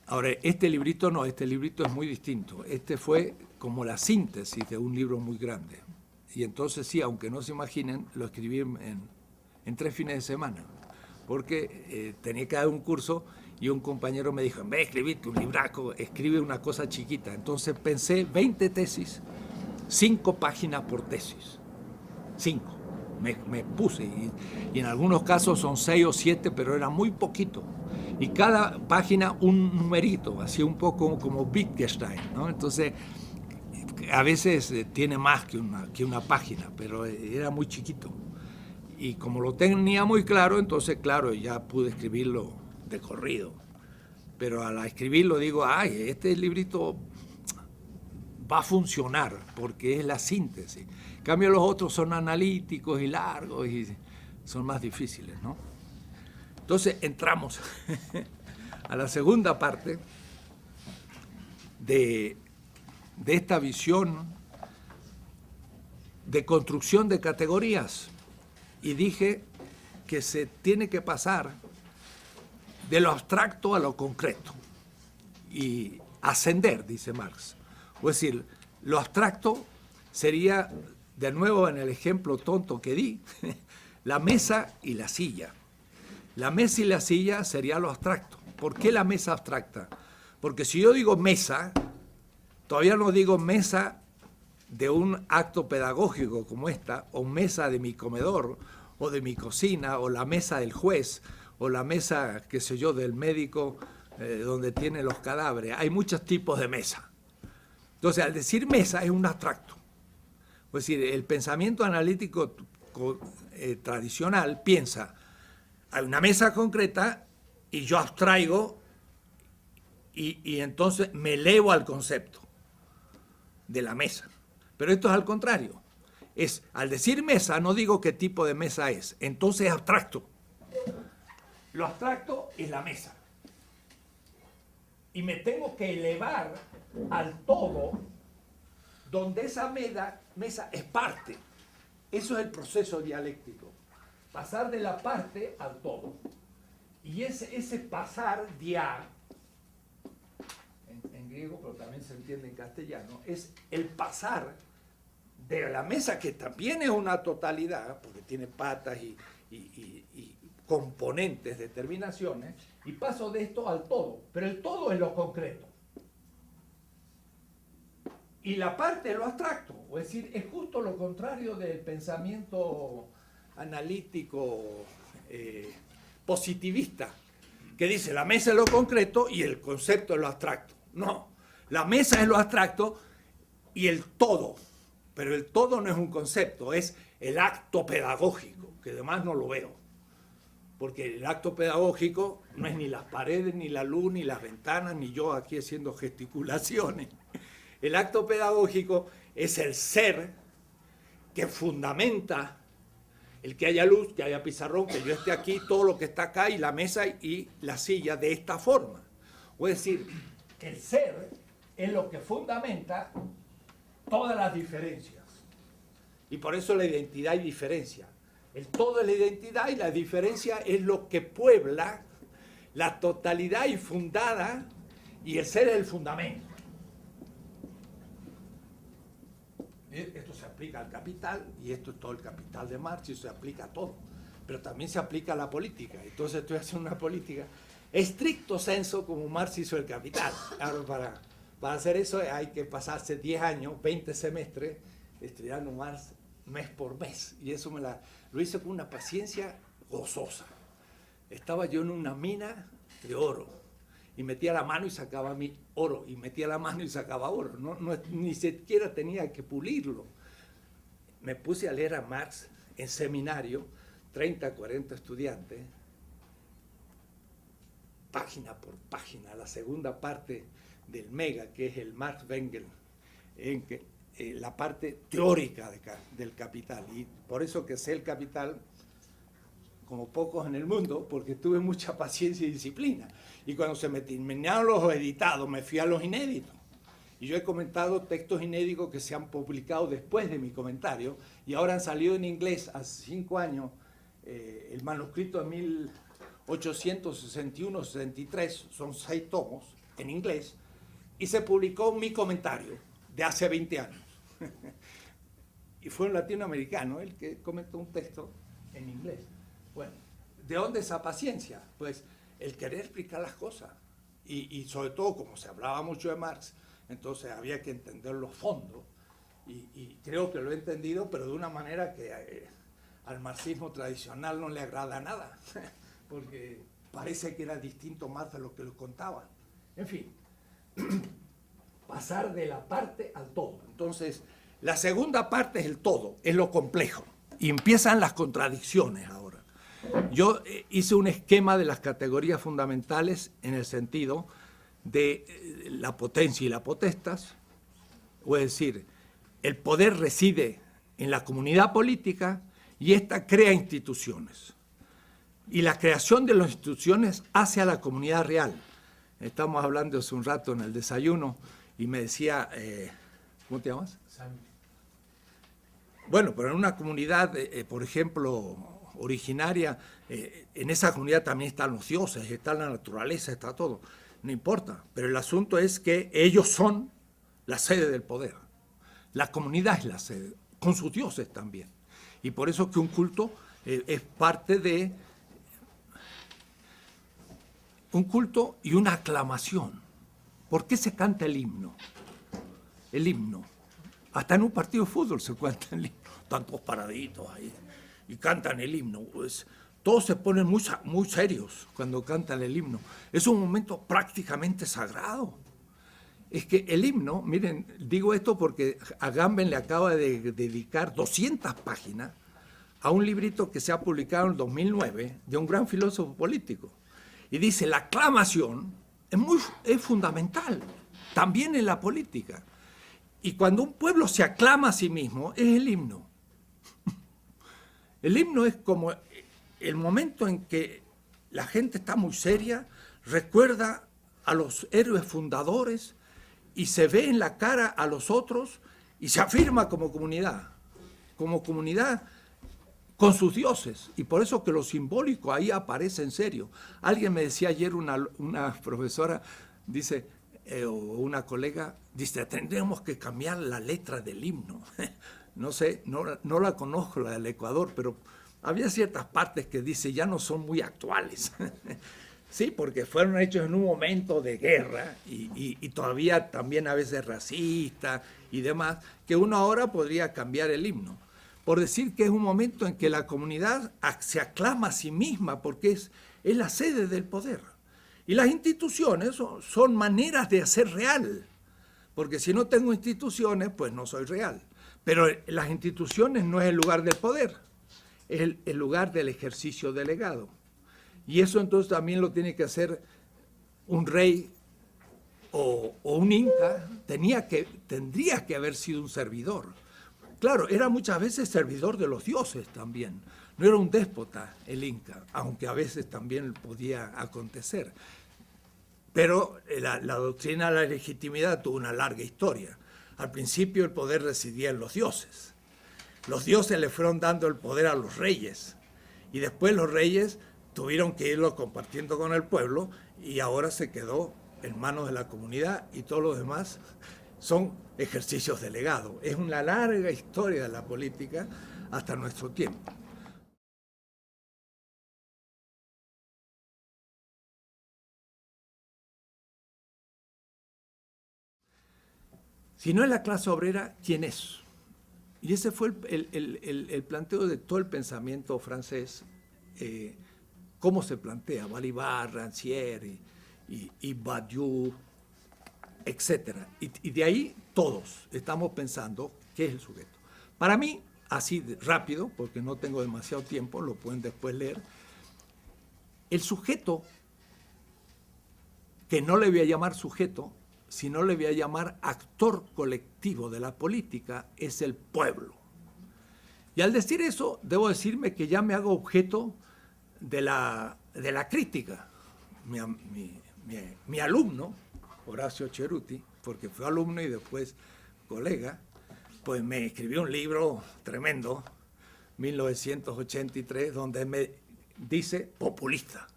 Ahora, este librito no, este librito es muy distinto. Este fue como la síntesis de un libro muy grande. Y entonces sí, aunque no se imaginen, lo escribí en 3 fines de semana. Porque tenía que dar un curso y un compañero me dijo, en vez de escribirte un libraco, escribe una cosa chiquita. Entonces pensé 20 tesis, 5 páginas por tesis. 5. Me puse y en algunos casos son 6 o 7, pero era muy poquito. Y cada página un numerito, así un poco como Wittgenstein, ¿no? Entonces, a veces tiene más que una página, pero era muy chiquito. Y como lo tenía muy claro, entonces, claro, ya pude escribirlo de corrido. Pero al escribirlo digo, ay, este librito va a funcionar porque es la síntesis. En cambio, los otros son analíticos y largos y son más difíciles, ¿no? Entonces entramos a la segunda parte de esta visión de construcción de categorías y dije que se tiene que pasar de lo abstracto a lo concreto y ascender, dice Marx. Es decir, lo abstracto sería, de nuevo en el ejemplo tonto que di, la mesa y la silla. La mesa y la silla sería lo abstracto. ¿Por qué la mesa abstracta? Porque si yo digo mesa, todavía no digo mesa de un acto pedagógico como esta, o mesa de mi comedor, o de mi cocina, o la mesa del juez, o la mesa, qué sé yo, del médico donde tiene los cadáveres. Hay muchos tipos de mesa. Entonces, al decir mesa es un abstracto. Es decir, el pensamiento analítico tradicional piensa, hay una mesa concreta y yo abstraigo y entonces me elevo al concepto de la mesa. Pero esto es al contrario. Al decir mesa no digo qué tipo de mesa es, entonces es abstracto. Lo abstracto es la mesa. Y me tengo que elevar al todo donde esa mesa es parte. Eso es el proceso dialéctico. Pasar de la parte al todo. Y ese pasar, dia, en griego, pero también se entiende en castellano, es el pasar de la mesa, que también es una totalidad, porque tiene patas y componentes de terminaciones, y paso de esto al todo. Pero el todo es lo concreto. Y la parte es lo abstracto. Es decir, es justo lo contrario del pensamiento analítico positivista, que dice la mesa es lo concreto y el concepto es lo abstracto. No, la mesa es lo abstracto y el todo, pero el todo no es un concepto, es el acto pedagógico, que además no lo veo, porque el acto pedagógico no es ni las paredes, ni la luz, ni las ventanas, ni yo aquí haciendo gesticulaciones. El acto pedagógico es el ser que fundamenta el que haya luz, que haya pizarrón, que yo esté aquí, todo lo que está acá, y la mesa y la silla de esta forma. Es decir, el ser es lo que fundamenta todas las diferencias. Y por eso la identidad y diferencia. El todo es la identidad y la diferencia es lo que puebla la totalidad y fundada, y el ser es el fundamento. Esto se aplica al capital, y esto es todo el capital de Marx, y se aplica a todo. Pero también se aplica a la política. Entonces estoy haciendo una política estricto senso como Marx hizo el capital. Ahora, para hacer eso hay que pasarse 10 años, 20 semestres, estudiando Marx mes por mes. Y eso lo hice con una paciencia gozosa. Estaba yo en una mina de oro, y metía la mano y sacaba mi oro, y metía la mano y sacaba oro. Ni siquiera tenía que pulirlo. Me puse a leer a Marx en seminario, 30, 40 estudiantes, página por página, la segunda parte del Mega, que es el Marx Wengel, la parte teórica del Capital. Y por eso que sé el Capital como pocos en el mundo, porque tuve mucha paciencia y disciplina. Y cuando se me terminaron los editados, me fui a los inéditos. Y yo he comentado textos inéditos que se han publicado después de mi comentario, y ahora han salido en inglés hace 5 años, el manuscrito de 1861-63, son 6 tomos, en inglés, y se publicó mi comentario de hace 20 años. Y fue un latinoamericano el que comentó un texto en inglés. Bueno, ¿de dónde esa paciencia? Pues el querer explicar las cosas. Y sobre todo, como se hablaba mucho de Marx, entonces había que entender los fondos. Y creo que lo he entendido, pero de una manera que al marxismo tradicional no le agrada nada, porque parece que era distinto más de lo que lo contaban. En fin, pasar de la parte al todo. Entonces, la segunda parte es el todo, es lo complejo. Y empiezan las contradicciones ahora. Yo hice un esquema de las categorías fundamentales en el sentido de la potencia y la potestas, es decir, el poder reside en la comunidad política y ésta crea instituciones. Y la creación de las instituciones hace a la comunidad real. Estamos hablando hace un rato en el desayuno y me decía, ¿cómo te llamas? Bueno, pero en una comunidad, por ejemplo, originaria, en esa comunidad también están los dioses, está la naturaleza, está todo. No importa, pero el asunto es que ellos son la sede del poder. La comunidad es la sede, con sus dioses también. Y por eso que un culto es parte de un culto y una aclamación. ¿Por qué se canta el himno? El himno. Hasta en un partido de fútbol se canta el himno. Están todos paraditos ahí y cantan el himno. Pues, todos se ponen muy serios cuando cantan el himno. Es un momento prácticamente sagrado. Es que el himno, miren, digo esto porque Agamben le acaba de dedicar 200 páginas a un librito que se ha publicado en el 2009 de un gran filósofo político. Y dice, la aclamación es fundamental, también en la política. Y cuando un pueblo se aclama a sí mismo, es el himno. El himno es como el momento en que la gente está muy seria, recuerda a los héroes fundadores y se ve en la cara a los otros y se afirma como comunidad con sus dioses. Y por eso que lo simbólico ahí aparece en serio. Alguien me decía ayer, una profesora, dice, o una colega, dice, tendremos que cambiar la letra del himno. No sé, no la conozco, la del Ecuador, pero había ciertas partes que dice, ya no son muy actuales. Sí, porque fueron hechos en un momento de guerra y todavía también a veces racista y demás, que uno ahora podría cambiar el himno. Por decir que es un momento en que la comunidad se aclama a sí misma porque es la sede del poder. Y las instituciones son maneras de hacer real, porque si no tengo instituciones, pues no soy real. Pero las instituciones no es el lugar del poder, es el lugar del ejercicio delegado. Y eso entonces también lo tiene que hacer un rey o un inca, tendría que haber sido un servidor. Claro, era muchas veces servidor de los dioses también. No era un déspota el inca, aunque a veces también podía acontecer. Pero la doctrina de la legitimidad tuvo una larga historia. Al principio el poder residía en los dioses. Los dioses le fueron dando el poder a los reyes. Y después los reyes tuvieron que irlo compartiendo con el pueblo y ahora se quedó en manos de la comunidad y todos los demás son ejercicios delegados. Es una larga historia de la política hasta nuestro tiempo. Si no es la clase obrera, ¿quién es? Y ese fue el planteo de todo el pensamiento francés, cómo se plantea, Balibar, Rancière y Badiou, etc. Y de ahí todos estamos pensando qué es el sujeto. Para mí, así rápido, porque no tengo demasiado tiempo, lo pueden después leer, el sujeto, que no le voy a llamar sujeto, sino le voy a llamar actor colectivo de la política, es el pueblo. Y al decir eso, debo decirme que ya me hago objeto de la crítica. Mi alumno, Horacio Ceruti, porque fue alumno y después colega, pues me escribió un libro tremendo, 1983, donde me dice populista.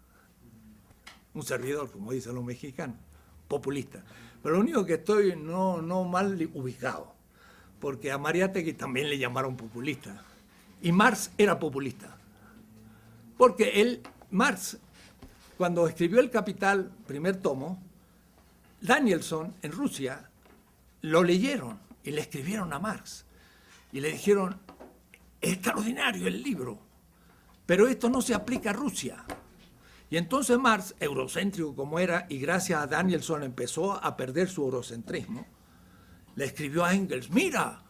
Un servidor, como dicen los mexicanos, populista. Pero lo único que estoy no mal ubicado, porque a Mariátegui también le llamaron populista. Y Marx era populista. Porque Marx, cuando escribió El Capital, primer tomo, Danielson en Rusia lo leyeron y le escribieron a Marx. Y le dijeron, es extraordinario el libro, pero esto no se aplica a Rusia. Y entonces Marx, eurocéntrico como era, y gracias a Danielson empezó a perder su eurocentrismo, le escribió a Engels, mira,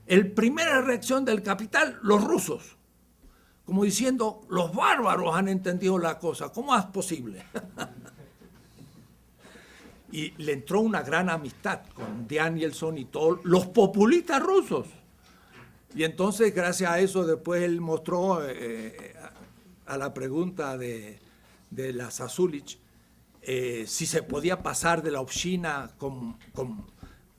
el primera reacción del Capital, los rusos, como diciendo, los bárbaros han entendido la cosa, ¿cómo es posible? Y le entró una gran amistad con Danielson y todos los populistas rusos. Y entonces, gracias a eso, después él mostró a la pregunta de la Sasulich si se podía pasar de la obshchina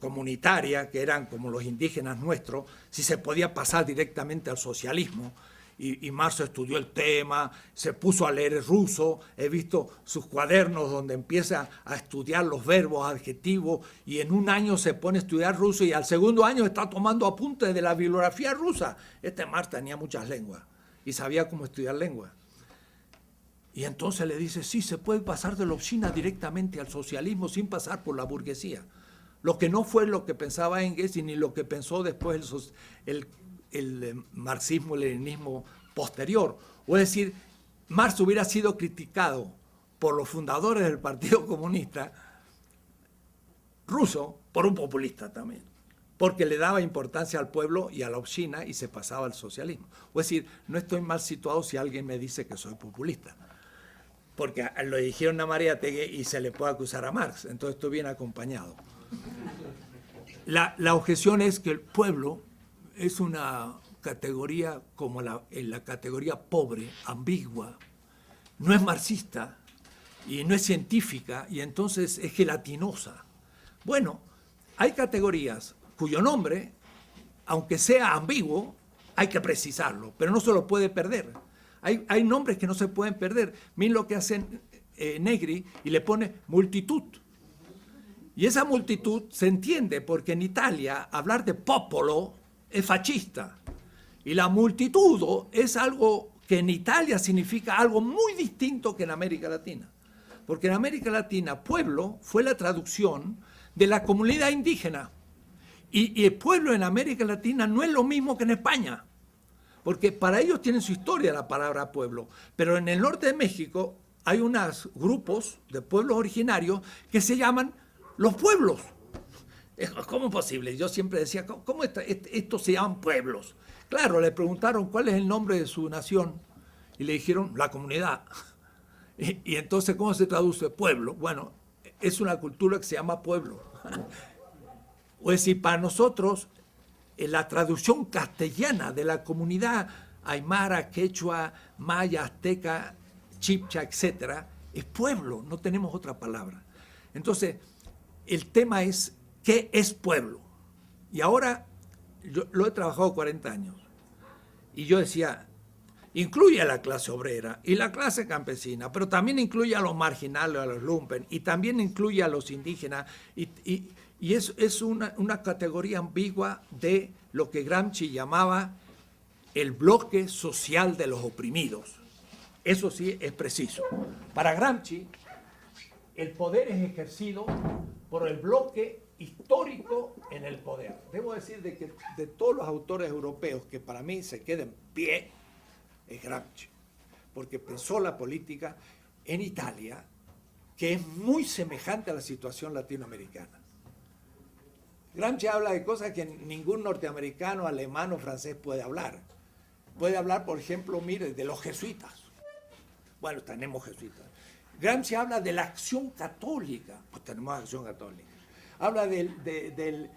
comunitaria, que eran como los indígenas nuestros, si se podía pasar directamente al socialismo. Y Marx estudió el tema, se puso a leer el ruso, he visto sus cuadernos donde empieza a estudiar los verbos, adjetivos, y en un año se pone a estudiar ruso y al segundo año está tomando apuntes de la bibliografía rusa. Marx tenía muchas lenguas y sabía cómo estudiar lenguas. Y entonces le dice, sí, se puede pasar de la obshchina directamente al socialismo sin pasar por la burguesía. Lo que no fue lo que pensaba Engels y ni lo que pensó después el marxismo-leninismo posterior. O es decir, Marx hubiera sido criticado por los fundadores del Partido Comunista ruso por un populista también, porque le daba importancia al pueblo y a la obshchina y se pasaba al socialismo. O es decir, no estoy mal situado si alguien me dice que soy populista, porque lo dijeron a Mariátegui y se le puede acusar a Marx, entonces estoy bien acompañado. La objeción es que el pueblo es una categoría como la categoría pobre, ambigua, no es marxista y no es científica y entonces es gelatinosa. Bueno, hay categorías cuyo nombre, aunque sea ambiguo, hay que precisarlo, pero no se lo puede perder. Hay nombres que no se pueden perder. Miren lo que hace Negri y le pone multitud. Y esa multitud se entiende porque en Italia hablar de popolo es fascista. Y la multitud es algo que en Italia significa algo muy distinto que en América Latina. Porque en América Latina, pueblo fue la traducción de la comunidad indígena. Y el pueblo en América Latina no es lo mismo que en España. Porque para ellos tienen su historia la palabra pueblo. Pero en el norte de México hay unos grupos de pueblos originarios que se llaman los pueblos. ¿Cómo es posible? Yo siempre decía, ¿cómo estos se llaman pueblos? Claro, le preguntaron cuál es el nombre de su nación y le dijeron la comunidad. Y entonces, ¿cómo se traduce pueblo? Bueno, es una cultura que se llama pueblo. O es decir, para nosotros, la traducción castellana de la comunidad aymara, quechua, maya, azteca, chibcha, etcétera, es pueblo, no tenemos otra palabra. Entonces, el tema es, ¿qué es pueblo? Y ahora, yo lo he trabajado 40 años, y yo decía, incluye a la clase obrera y la clase campesina, pero también incluye a los marginales, a los lumpen, y también incluye a los indígenas, y es una categoría ambigua de lo que Gramsci llamaba el bloque social de los oprimidos. Eso sí es preciso. Para Gramsci, el poder es ejercido por el bloque histórico en el poder. Debo decir que de todos los autores europeos que para mí se queda en pie, es Gramsci, porque pensó la política en Italia, que es muy semejante a la situación latinoamericana. Gramsci habla de cosas que ningún norteamericano, alemán o francés puede hablar. Puede hablar, por ejemplo, mire, de los jesuitas. Bueno, tenemos jesuitas. Gramsci habla de la acción católica, pues tenemos acción católica. Habla de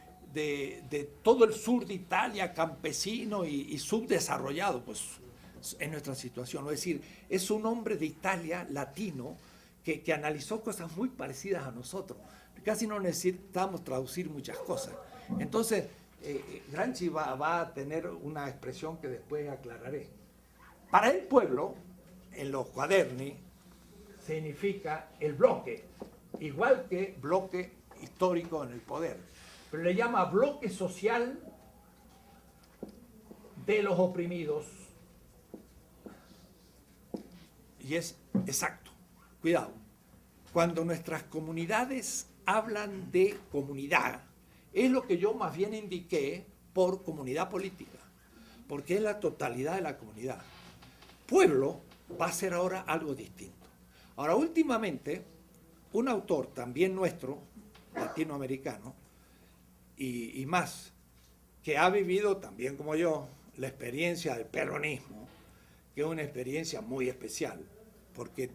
todo el sur de Italia, campesino y subdesarrollado, pues en nuestra situación. Es decir, es un hombre de Italia, latino, que analizó cosas muy parecidas a nosotros. Casi no necesitamos traducir muchas cosas. Entonces, Gramsci va a tener una expresión que después aclararé. Para el pueblo, en los cuaderni, significa el bloque. igual que bloque histórico en el poder, pero le llama bloque social de los oprimidos. Y es exacto. Cuidado. Cuando nuestras comunidades hablan de comunidad, es lo que yo más bien indiqué por comunidad política, porque es la totalidad de la comunidad. Pueblo va a ser ahora algo distinto. Ahora, últimamente, un autor también nuestro, latinoamericano, y más, que ha vivido también como yo la experiencia del peronismo, que es una experiencia muy especial, porque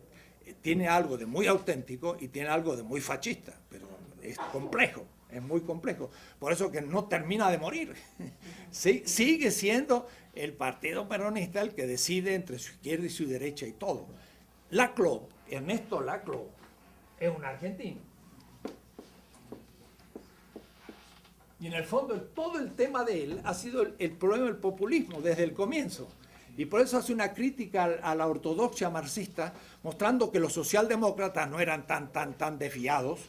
tiene algo de muy auténtico y tiene algo de muy fascista, pero es complejo, es muy complejo. Por eso que no termina de morir. Sí, sigue siendo el partido peronista el que decide entre su izquierda y su derecha y todo. Laclau, Ernesto Laclau, es un argentino. Y en el fondo todo el tema de él ha sido el problema del populismo desde el comienzo. Y por eso hace una crítica a la ortodoxia marxista, mostrando que los socialdemócratas no eran tan desviados,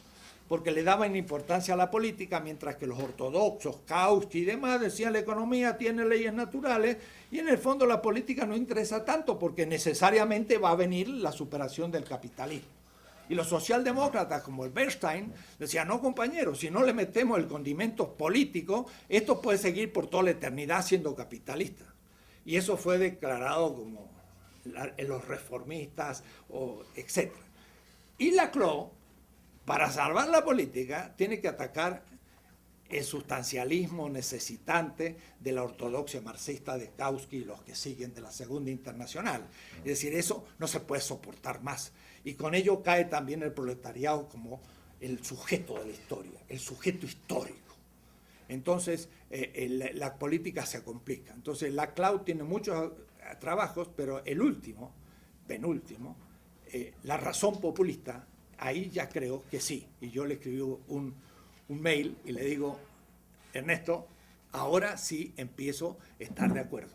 porque le daban importancia a la política, mientras que los ortodoxos, Kautsky y demás, decían la economía tiene leyes naturales, y en el fondo la política no interesa tanto, porque necesariamente va a venir la superación del capitalismo. Y los socialdemócratas, como el Bernstein, decían, no compañeros, si no le metemos el condimento político, esto puede seguir por toda la eternidad siendo capitalista. Y eso fue declarado como los reformistas, etc. Y Laclau, para salvar la política, tiene que atacar el sustancialismo necesitante de la ortodoxia marxista de Kautsky y los que siguen de la Segunda Internacional. Es decir, eso no se puede soportar más. Y con ello cae también el proletariado como el sujeto de la historia, el sujeto histórico. Entonces, la política se complica. Entonces, Laclau tiene muchos trabajos, pero el último, penúltimo, La razón populista, ahí ya creo que sí. Y yo le escribí un mail y le digo, Ernesto, ahora sí empiezo a estar de acuerdo,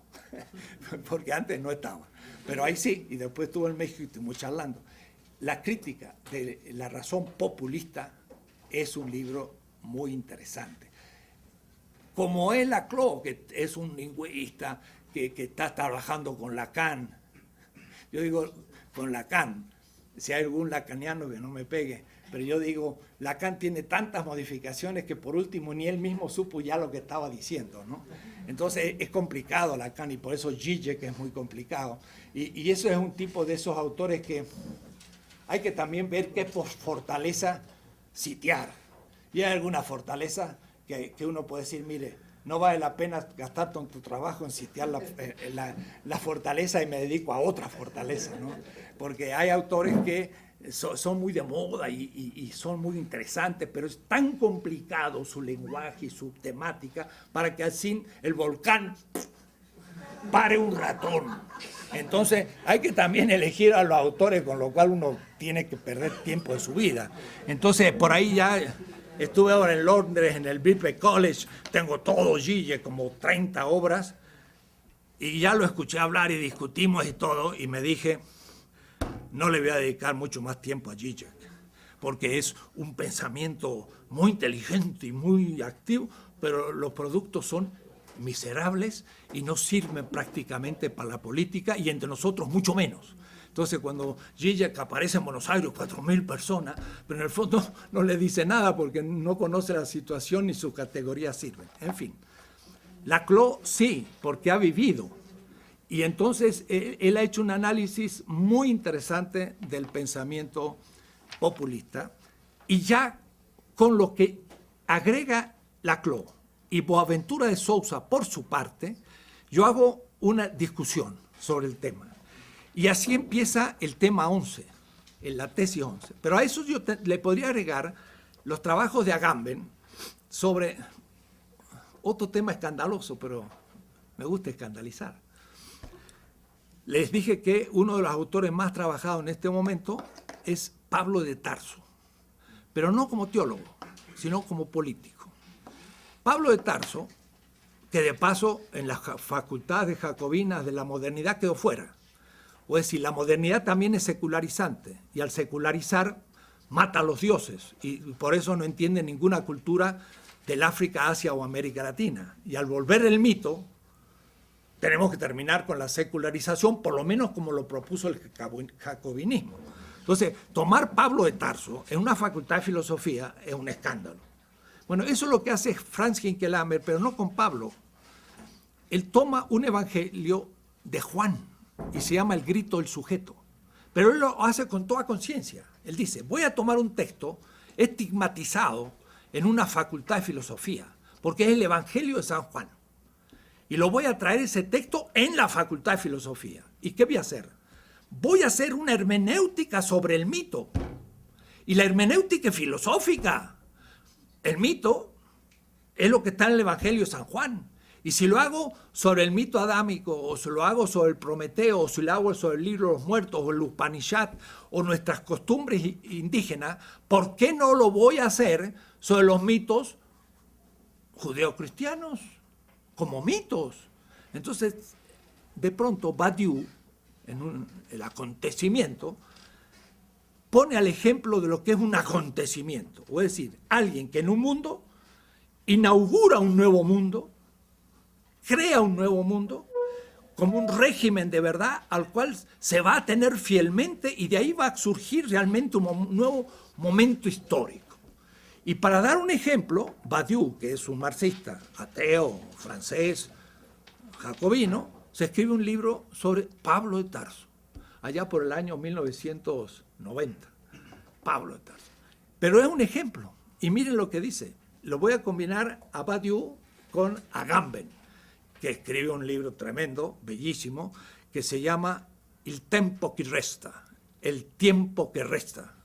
porque antes no estaba. Pero ahí sí, y después estuve en México y estuvimos charlando. La crítica de La razón populista es un libro muy interesante. Como es Laclau, que es un lingüista que está trabajando con Lacan, yo digo con Lacan, si hay algún lacaniano que no me pegue, pero yo digo, Lacan tiene tantas modificaciones que por último ni él mismo supo ya lo que estaba diciendo, ¿no? Entonces es complicado Lacan y por eso Zizek es muy complicado. Y eso es un tipo de esos autores que hay que también ver qué fortaleza sitiar. Y hay alguna fortaleza que uno puede decir, mire, no vale la pena gastar tanto trabajo en sitiar la fortaleza y me dedico a otra fortaleza, ¿no? Porque hay autores que son muy de moda y son muy interesantes, pero es tan complicado su lenguaje y su temática para que al fin el volcán pare un ratón. Entonces hay que también elegir a los autores con lo cual uno tiene que perder tiempo de su vida. Entonces por ahí ya estuve ahora en Londres, en el Birkbeck College, tengo todo Zizek, como 30 obras, y ya lo escuché hablar y discutimos y todo, y me dije, no le voy a dedicar mucho más tiempo a Zizek, porque es un pensamiento muy inteligente y muy activo, pero los productos son miserables y no sirven prácticamente para la política y entre nosotros mucho menos. Entonces cuando Zizek aparece en Buenos Aires, 4.000 personas, pero en el fondo no le dice nada porque no conoce la situación ni sus categorías sirven. En fin, Laclau sí, porque ha vivido. Y entonces él ha hecho un análisis muy interesante del pensamiento populista y ya con lo que agrega Laclau y Boaventura de Sousa por su parte, yo hago una discusión sobre el tema. Y así empieza el tema 11, en la tesis 11. Pero a eso yo le podría agregar los trabajos de Agamben sobre otro tema escandaloso, pero me gusta escandalizar. Les dije que uno de los autores más trabajados en este momento es Pablo de Tarso, pero no como teólogo, sino como político. Pablo de Tarso, que de paso en las facultades jacobinas de la modernidad quedó fuera. O es decir, la modernidad también es secularizante, y al secularizar mata a los dioses y por eso no entiende ninguna cultura del África, Asia o América Latina. Y al volver el mito, tenemos que terminar con la secularización, por lo menos como lo propuso el jacobinismo. Entonces, tomar Pablo de Tarso en una facultad de filosofía es un escándalo. Bueno, eso es lo que hace Franz Hinckelhammer, pero no con Pablo. Él toma un evangelio de Juan y se llama El grito del sujeto. Pero él lo hace con toda conciencia. Él dice, voy a tomar un texto estigmatizado en una facultad de filosofía, porque es el evangelio de San Juan. Y lo voy a traer ese texto en la facultad de filosofía. ¿Y qué voy a hacer? Voy a hacer una hermenéutica sobre el mito. Y la hermenéutica es filosófica. El mito es lo que está en el evangelio de San Juan. Y si lo hago sobre el mito adámico, o si lo hago sobre el Prometeo, o si lo hago sobre el libro de los muertos, o el Upanishad, o nuestras costumbres indígenas, ¿por qué no lo voy a hacer sobre los mitos judeocristianos? Como mitos. Entonces, de pronto, Badiou, en el acontecimiento, pone al ejemplo de lo que es un acontecimiento. Es decir, alguien que en un mundo inaugura un nuevo mundo, crea un nuevo mundo, como un régimen de verdad al cual se va a tener fielmente y de ahí va a surgir realmente un nuevo momento histórico. Y para dar un ejemplo, Badiou, que es un marxista, ateo, francés, jacobino, se escribe un libro sobre Pablo de Tarso, allá por el año 1990. Pablo de Tarso. Pero es un ejemplo. Y miren lo que dice. Lo voy a combinar a Badiou con Agamben, que escribe un libro tremendo, bellísimo, que se llama Il tempo che resta, el tiempo que resta.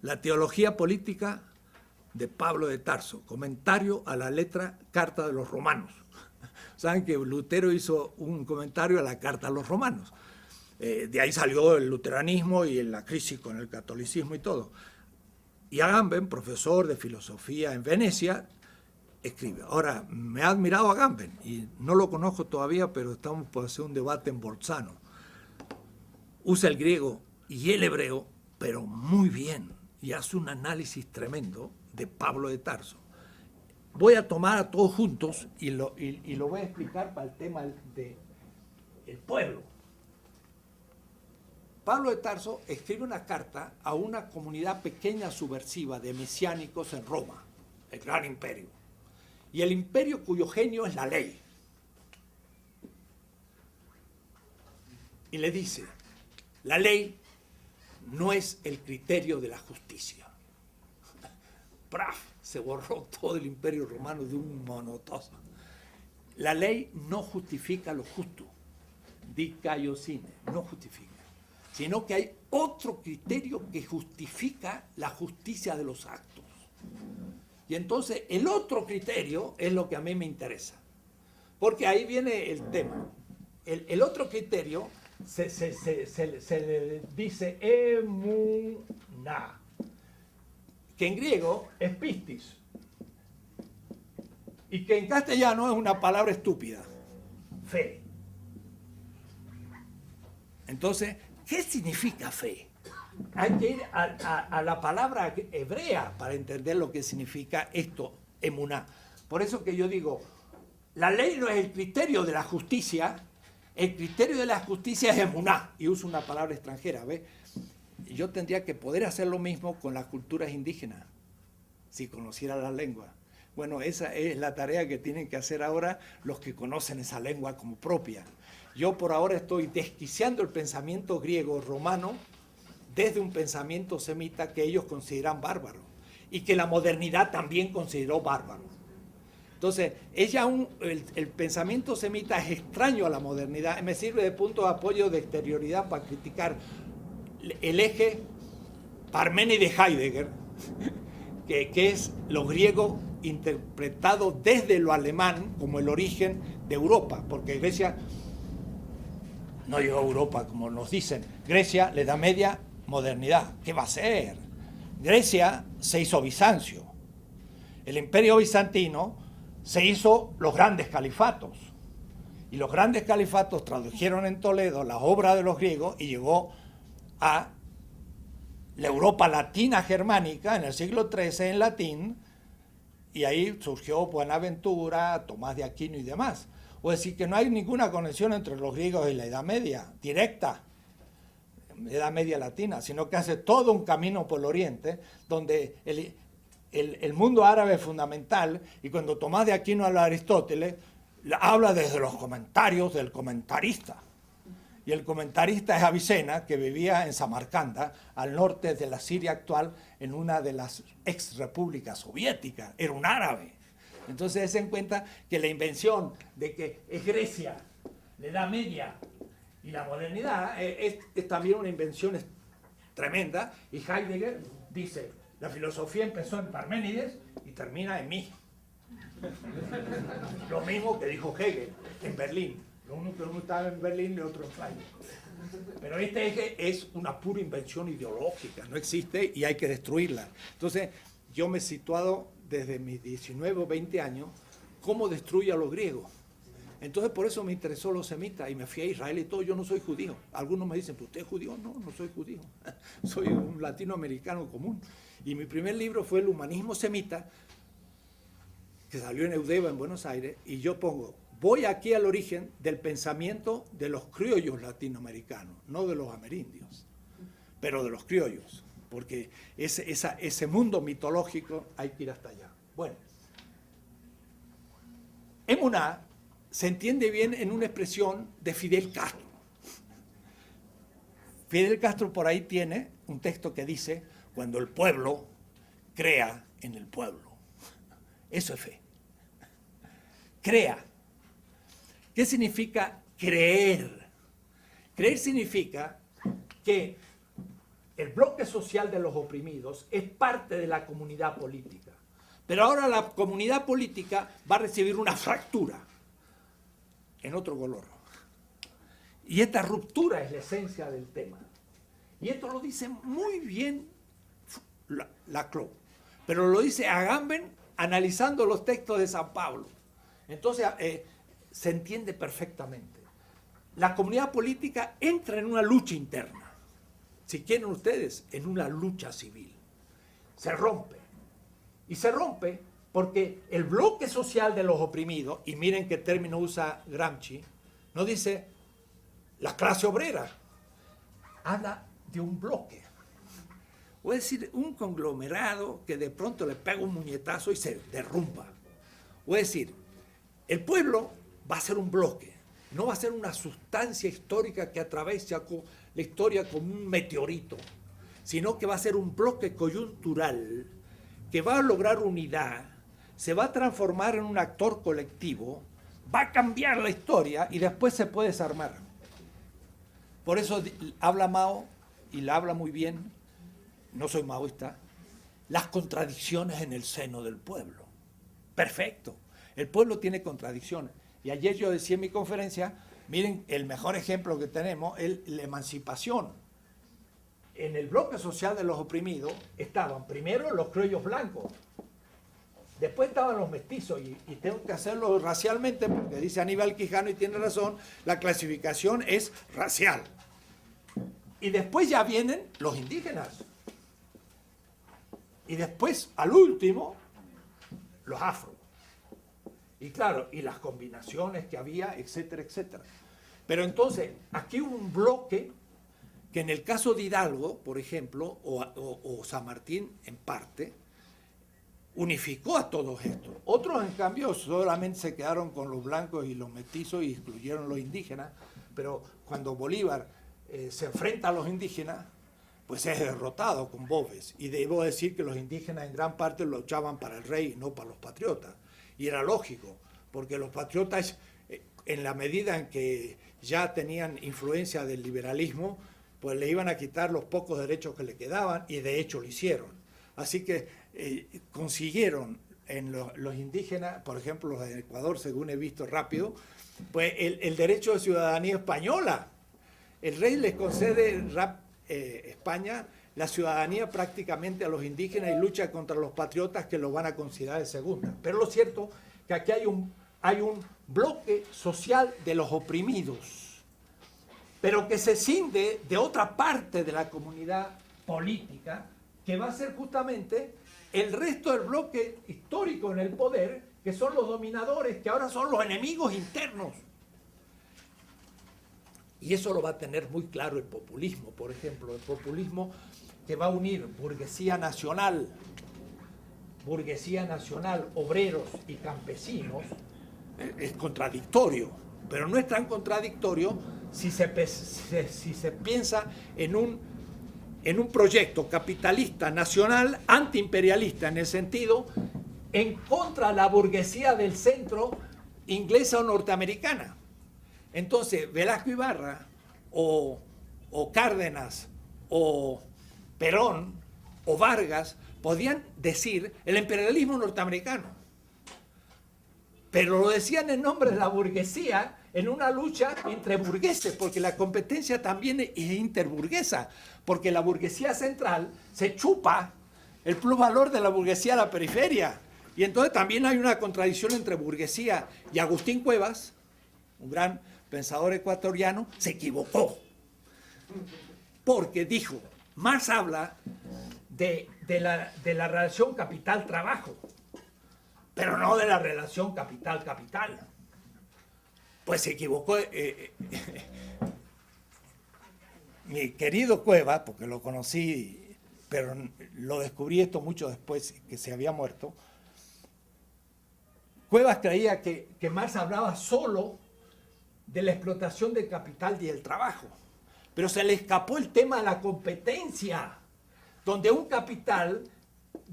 La teología política de Pablo de Tarso, comentario a la letra Carta de los Romanos. Saben que Lutero hizo un comentario a la Carta a los Romanos. De ahí salió el luteranismo y la crisis con el catolicismo y todo. Y Agamben, profesor de filosofía en Venecia, escribe. Ahora, me ha admirado Agamben, y no lo conozco todavía, pero estamos por hacer un debate en Bolzano. Usa el griego y el hebreo, pero muy bien, y hace un análisis tremendo de Pablo de Tarso. Voy a tomar a todos juntos y lo voy a explicar para el tema del pueblo. Pablo de Tarso escribe una carta a una comunidad pequeña subversiva de mesiánicos en Roma, el gran imperio. Y el imperio cuyo genio es la ley. Y le dice, la ley no es el criterio de la justicia. ¡Praf! Se borró todo el imperio romano de un monotoso. La ley no justifica lo justo. Di Caiosine, no justifica. Sino que hay otro criterio que justifica la justicia de los actos. Y entonces el otro criterio es lo que a mí me interesa. Porque ahí viene el tema. El otro criterio se le dice emuná, que en griego es pistis, y que en castellano es una palabra estúpida, fe. Entonces, ¿qué significa fe? Hay que ir a la palabra hebrea para entender lo que significa esto, emuná. Por eso que yo digo, la ley no es el criterio de la justicia, el criterio de la justicia es emuná, y uso una palabra extranjera, ¿ves? Yo tendría que poder hacer lo mismo con las culturas indígenas, si conociera la lengua. Bueno, esa es la tarea que tienen que hacer ahora los que conocen esa lengua como propia. Yo por ahora estoy desquiciando el pensamiento griego romano desde un pensamiento semita que ellos consideran bárbaro y que la modernidad también consideró bárbaro. Entonces, el pensamiento semita es extraño a la modernidad, me sirve de punto de apoyo de exterioridad para criticar el eje Parménides de Heidegger, que es lo griego interpretado desde lo alemán como el origen de Europa, porque Grecia no llegó a Europa como nos dicen. Grecia, la Edad Media, modernidad. ¿Qué va a ser? Grecia se hizo Bizancio. El imperio bizantino se hizo los grandes califatos. Y los grandes califatos tradujeron en Toledo las obras de los griegos y llegó a la Europa latina germánica en el siglo XIII en latín, y ahí surgió Buenaventura, Tomás de Aquino y demás. O decir que no hay ninguna conexión entre los griegos y la Edad Media, directa, Edad Media latina, sino que hace todo un camino por el Oriente, donde el mundo árabe es fundamental, y cuando Tomás de Aquino habla de Aristóteles, habla desde los comentarios del comentarista. Y el comentarista es Avicena, que vivía en Samarcanda, al norte de la Siria actual, en una de las ex repúblicas soviéticas. Era un árabe. Entonces se cuenta que la invención de que es Grecia, la Edad Media y la modernidad es también una invención tremenda. Y Heidegger dice, la filosofía empezó en Parménides y termina en mí. Lo mismo que dijo Hegel en Berlín. Lo único que uno estaba en Berlín y otro en Freiburg. Pero este eje es una pura invención ideológica, no existe y hay que destruirla. Entonces, yo me he situado desde mis 19 o 20 años cómo destruye a los griegos. Entonces, por eso me interesó los semitas y me fui a Israel y todo. Yo no soy judío. Algunos me dicen, ¿pero usted es judío? No, no soy judío. Soy un latinoamericano común. Y mi primer libro fue El humanismo semita, que salió en Eudeva, en Buenos Aires, y yo pongo, voy aquí al origen del pensamiento de los criollos latinoamericanos, no de los amerindios, pero de los criollos, porque ese mundo mitológico hay que ir hasta allá. Bueno, Emuná se entiende bien en una expresión de Fidel Castro. Fidel Castro por ahí tiene un texto que dice, cuando el pueblo crea en el pueblo. Eso es fe. Crea. ¿Qué significa creer? Creer significa que el bloque social de los oprimidos es parte de la comunidad política. Pero ahora la comunidad política va a recibir una fractura en otro color. Y esta ruptura es la esencia del tema. Y esto lo dice muy bien Laclau, pero lo dice Agamben analizando los textos de San Pablo. Entonces se entiende perfectamente. La comunidad política entra en una lucha interna. Si quieren ustedes, en una lucha civil. Se rompe. Y se rompe porque el bloque social de los oprimidos, y miren qué término usa Gramsci, no dice la clase obrera, habla de un bloque. O es decir, un conglomerado que de pronto le pega un muñetazo y se derrumba. O es decir, el pueblo va a ser un bloque, no va a ser una sustancia histórica que atraviesa la historia como un meteorito, sino que va a ser un bloque coyuntural que va a lograr unidad, se va a transformar en un actor colectivo, va a cambiar la historia y después se puede desarmar. Por eso habla Mao, y la habla muy bien, no soy maoísta, las contradicciones en el seno del pueblo. Perfecto. El pueblo tiene contradicciones. Y ayer yo decía en mi conferencia, miren, el mejor ejemplo que tenemos es la emancipación. En el bloque social de los oprimidos estaban primero los criollos blancos, después estaban los mestizos, y tengo que hacerlo racialmente porque dice Aníbal Quijano y tiene razón, la clasificación es racial. Y después ya vienen los indígenas. Y después, al último, los afro. Y claro, y las combinaciones que había, etcétera, etcétera. Pero entonces, aquí hubo un bloque que en el caso de Hidalgo, por ejemplo, o San Martín en parte, unificó a todos estos. Otros, en cambio, solamente se quedaron con los blancos y los mestizos y excluyeron los indígenas, pero cuando Bolívar se enfrenta a los indígenas, pues es derrotado con Boves. Y debo decir que los indígenas en gran parte luchaban para el rey y no para los patriotas. Y era lógico, porque los patriotas, en la medida en que ya tenían influencia del liberalismo, pues le iban a quitar los pocos derechos que le quedaban, y de hecho lo hicieron. Así que consiguieron en los indígenas, por ejemplo los de Ecuador, según he visto rápido, pues el derecho de ciudadanía española. El rey les concede España la ciudadanía prácticamente a los indígenas y lucha contra los patriotas que lo van a considerar de segunda. Pero lo cierto es que aquí hay un bloque social de los oprimidos, pero que se cinde de otra parte de la comunidad política que va a ser justamente el resto del bloque histórico en el poder, que son los dominadores, que ahora son los enemigos internos. Y eso lo va a tener muy claro el populismo, por ejemplo, el populismo que va a unir burguesía nacional, obreros y campesinos. Es contradictorio, pero no es tan contradictorio si se piensa en un proyecto capitalista nacional antiimperialista, en el sentido en contra de la burguesía del centro inglesa o norteamericana. Entonces, Velasco Ibarra o Cárdenas o Perón o Vargas podían decir el imperialismo norteamericano, pero lo decían en nombre de la burguesía en una lucha entre burgueses, porque la competencia también es interburguesa, porque la burguesía central se chupa el plusvalor de la burguesía a la periferia. Y entonces también hay una contradicción entre burguesía, y Agustín Cuevas, un gran pensador ecuatoriano, se equivocó, porque dijo, Marx habla de la relación capital-trabajo, pero no de la relación capital-capital. Pues se equivocó. Mi querido Cuevas, porque lo conocí, pero lo descubrí esto mucho después que se había muerto. Cuevas creía que Marx hablaba solo de la explotación del capital y el trabajo, pero se le escapó el tema de la competencia, donde un capital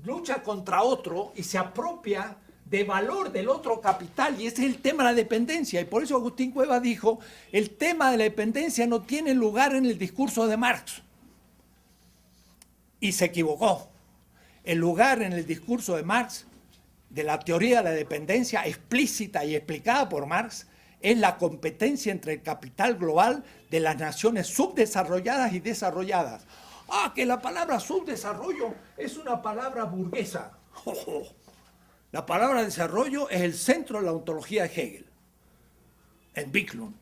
lucha contra otro y se apropia de valor del otro capital, y ese es el tema de la dependencia. Y por eso Agustín Cuevas dijo, el tema de la dependencia no tiene lugar en el discurso de Marx. Y se equivocó. El lugar en el discurso de Marx, de la teoría de la dependencia explícita y explicada por Marx, es la competencia entre el capital global de las naciones subdesarrolladas y desarrolladas. Ah, que la palabra subdesarrollo es una palabra burguesa. La palabra desarrollo es el centro de la ontología de Hegel. En Bicklund,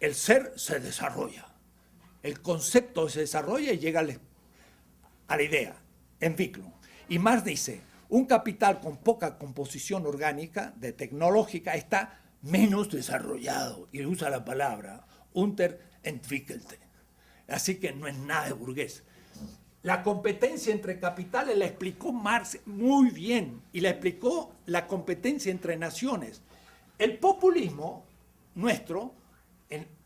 el ser se desarrolla. El concepto se desarrolla y llega a la idea, en Bicklund. Y Marx dice, un capital con poca composición orgánica, tecnológica, está menos desarrollado. Y usa la palabra unterentwickelte. Así que no es nada de burgués. La competencia entre capitales la explicó Marx muy bien, y la explicó la competencia entre naciones. El populismo nuestro,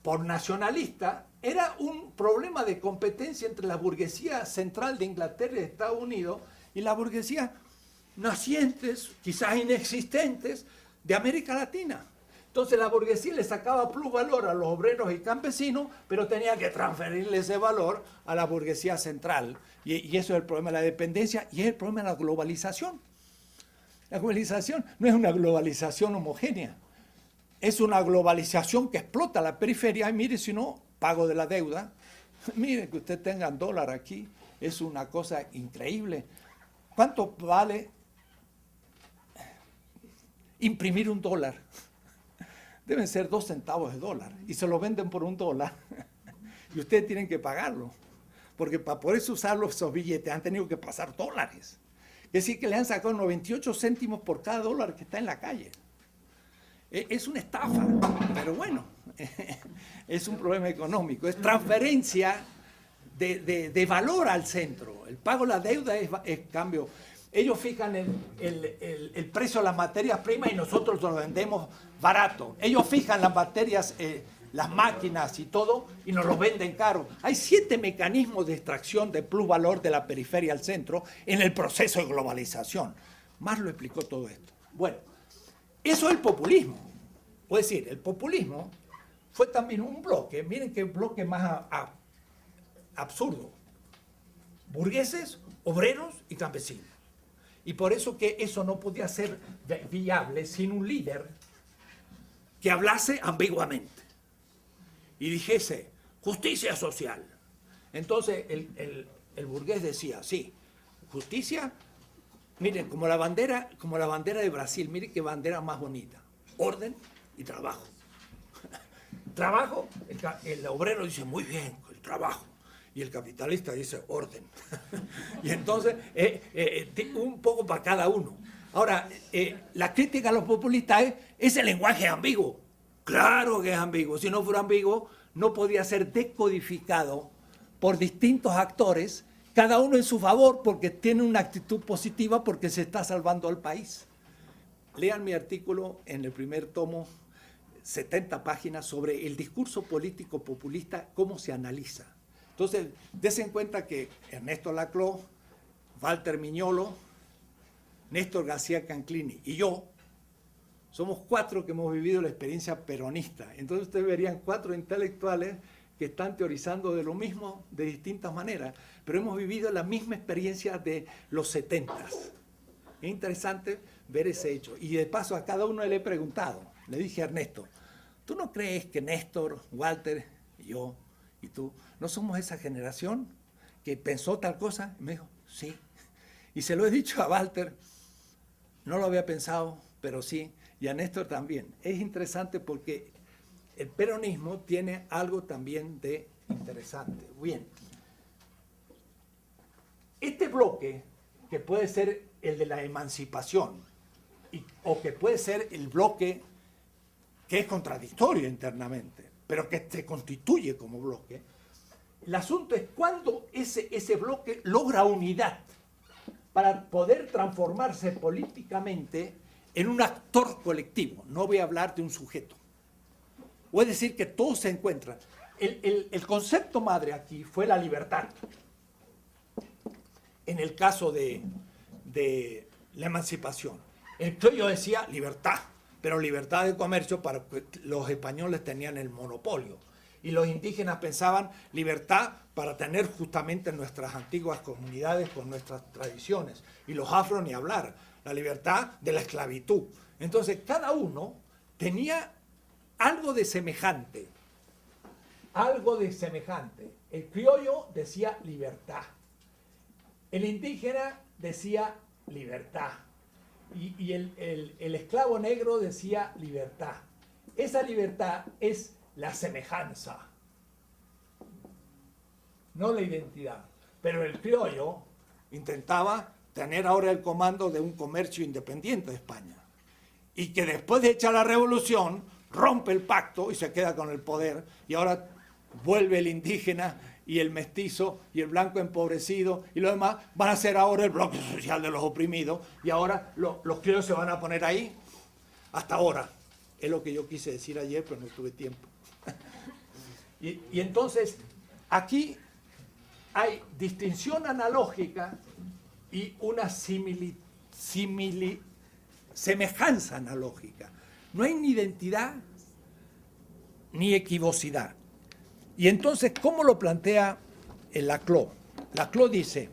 por nacionalista, era un problema de competencia entre la burguesía central de Inglaterra y de Estados Unidos y la burguesía nacientes, quizás inexistentes, de América Latina. Entonces la burguesía le sacaba plusvalor a los obreros y campesinos, pero tenía que transferirle ese valor a la burguesía central. Y eso es el problema de la dependencia, y es el problema de la globalización. La globalización no es una globalización homogénea, es una globalización que explota la periferia. Y mire, si no, pago de la deuda. Mire, que usted tenga $1 aquí, es una cosa increíble. ¿Cuánto vale imprimir $1? Deben ser 2 centavos de dólar, y se lo venden por $1, y ustedes tienen que pagarlo, porque para poder usar esos billetes han tenido que pasar dólares. Es decir, que le han sacado 98 céntimos por cada dólar que está en la calle. Es una estafa, pero bueno, es un problema económico, es transferencia de valor al centro. El pago de la deuda es cambio. Ellos fijan el precio de las materias primas y nosotros lo vendemos barato. Ellos fijan las materias, las máquinas y todo, y nos los venden caro. Hay 7 mecanismos de extracción de plusvalor de la periferia al centro en el proceso de globalización. Marx lo explicó todo esto. Bueno, eso es el populismo. Es decir, el populismo fue también un bloque, miren qué bloque más absurdo. Burgueses, obreros y campesinos. Y por eso que eso no podía ser viable sin un líder que hablase ambiguamente y dijese justicia social. Entonces el burgués decía, sí, justicia, miren, como la bandera de Brasil, miren qué bandera más bonita, orden y trabajo. Trabajo, el obrero dice, muy bien, el trabajo. y el capitalista dice orden. Y entonces, un poco para cada uno. Ahora, la crítica a los populistas es, ese lenguaje es ambiguo. Claro que es ambiguo. Si no fuera ambiguo, no podía ser decodificado por distintos actores, cada uno en su favor, porque tiene una actitud positiva, porque se está salvando al país. Lean mi artículo en el primer tomo, 70 páginas, sobre el discurso político populista, cómo se analiza. Entonces, desen cuenta que Ernesto Laclau, Walter Miñolo, Néstor García Canclini y yo somos 4 que hemos vivido la experiencia peronista. Entonces ustedes verían 4 intelectuales que están teorizando de lo mismo de distintas maneras, pero hemos vivido la misma experiencia de los 70. Es interesante ver ese hecho. Y de paso a cada uno le he preguntado, le dije a Ernesto, ¿tú no crees que Néstor, Walter, yo y tú no somos esa generación que pensó tal cosa? Y me dijo, sí. Y se lo he dicho a Walter, no lo había pensado, pero sí, y a Néstor también. Es interesante porque el peronismo tiene algo también de interesante. Bien, este bloque, que puede ser el de la emancipación, o que puede ser el bloque que es contradictorio internamente, pero que se constituye como bloque, el asunto es cuándo ese bloque logra unidad para poder transformarse políticamente en un actor colectivo. No voy a hablar de un sujeto. Voy a decir que todos se encuentran. El concepto madre aquí fue la libertad. En el caso de la emancipación. El criollo decía libertad, pero libertad de comercio para que los españoles tenían el monopolio. Y los indígenas pensaban libertad para tener justamente nuestras antiguas comunidades con nuestras tradiciones. Y los afros ni hablar, la libertad de la esclavitud. Entonces cada uno tenía algo de semejante. Algo de semejante. El criollo decía libertad. El indígena decía libertad. Y el esclavo negro decía libertad. Esa libertad es la semejanza, no la identidad. Pero el criollo intentaba tener ahora el comando de un comercio independiente de España. Y que después de hecha la revolución, rompe el pacto y se queda con el poder. Y ahora vuelve el indígena y el mestizo y el blanco empobrecido y lo demás van a ser ahora el bloque social de los oprimidos. Y ahora los criollos se van a poner ahí. Hasta ahora. Es lo que yo quise decir ayer, pero no tuve tiempo. Y entonces, aquí hay distinción analógica y una semejanza analógica. No hay ni identidad ni equivocidad. Y entonces, ¿cómo lo plantea el Laclau? Laclau dice,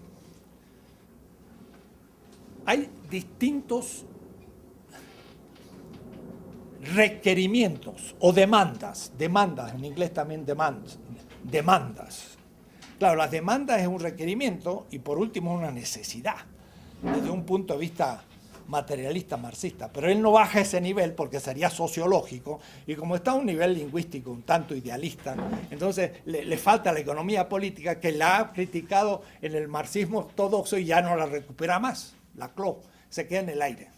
hay distintos requerimientos o demandas, en inglés también demandas. Claro, las demandas es un requerimiento y por último una necesidad, desde un punto de vista materialista marxista, pero él no baja ese nivel porque sería sociológico y como está a un nivel lingüístico un tanto idealista, entonces le falta la economía política que la ha criticado en el marxismo ortodoxo y ya no la recupera más, Laclau, se queda en el aire.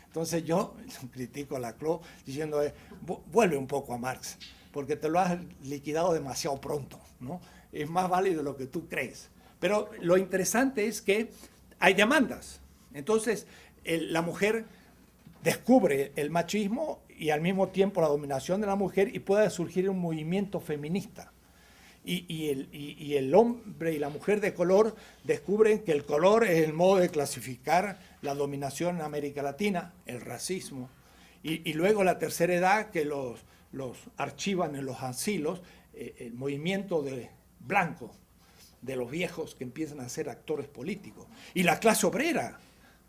Entonces yo critico a Laclau diciendo, vuelve un poco a Marx, porque te lo has liquidado demasiado pronto, ¿no? Es más válido de lo que tú crees. Pero lo interesante es que hay demandas. Entonces la mujer descubre el machismo y al mismo tiempo la dominación de la mujer y puede surgir un movimiento feminista. Y el hombre y la mujer de color descubren que el color es el modo de clasificar la dominación en América Latina, el racismo. Y luego la tercera edad, que los archivan en los asilos, el movimiento de blanco, de los viejos que empiezan a ser actores políticos. Y la clase obrera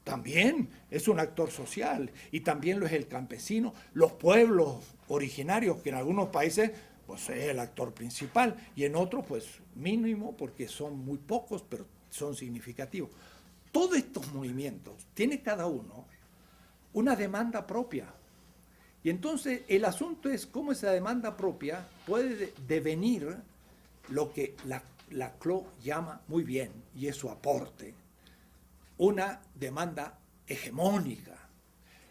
también es un actor social, y también lo es el campesino, los pueblos originarios, que en algunos países pues es el actor principal, y en otros pues mínimo, porque son muy pocos, pero son significativos. Todos estos movimientos, tiene cada uno una demanda propia. Y entonces el asunto es cómo esa demanda propia puede devenir lo que Laclau llama muy bien, y es su aporte, una demanda hegemónica.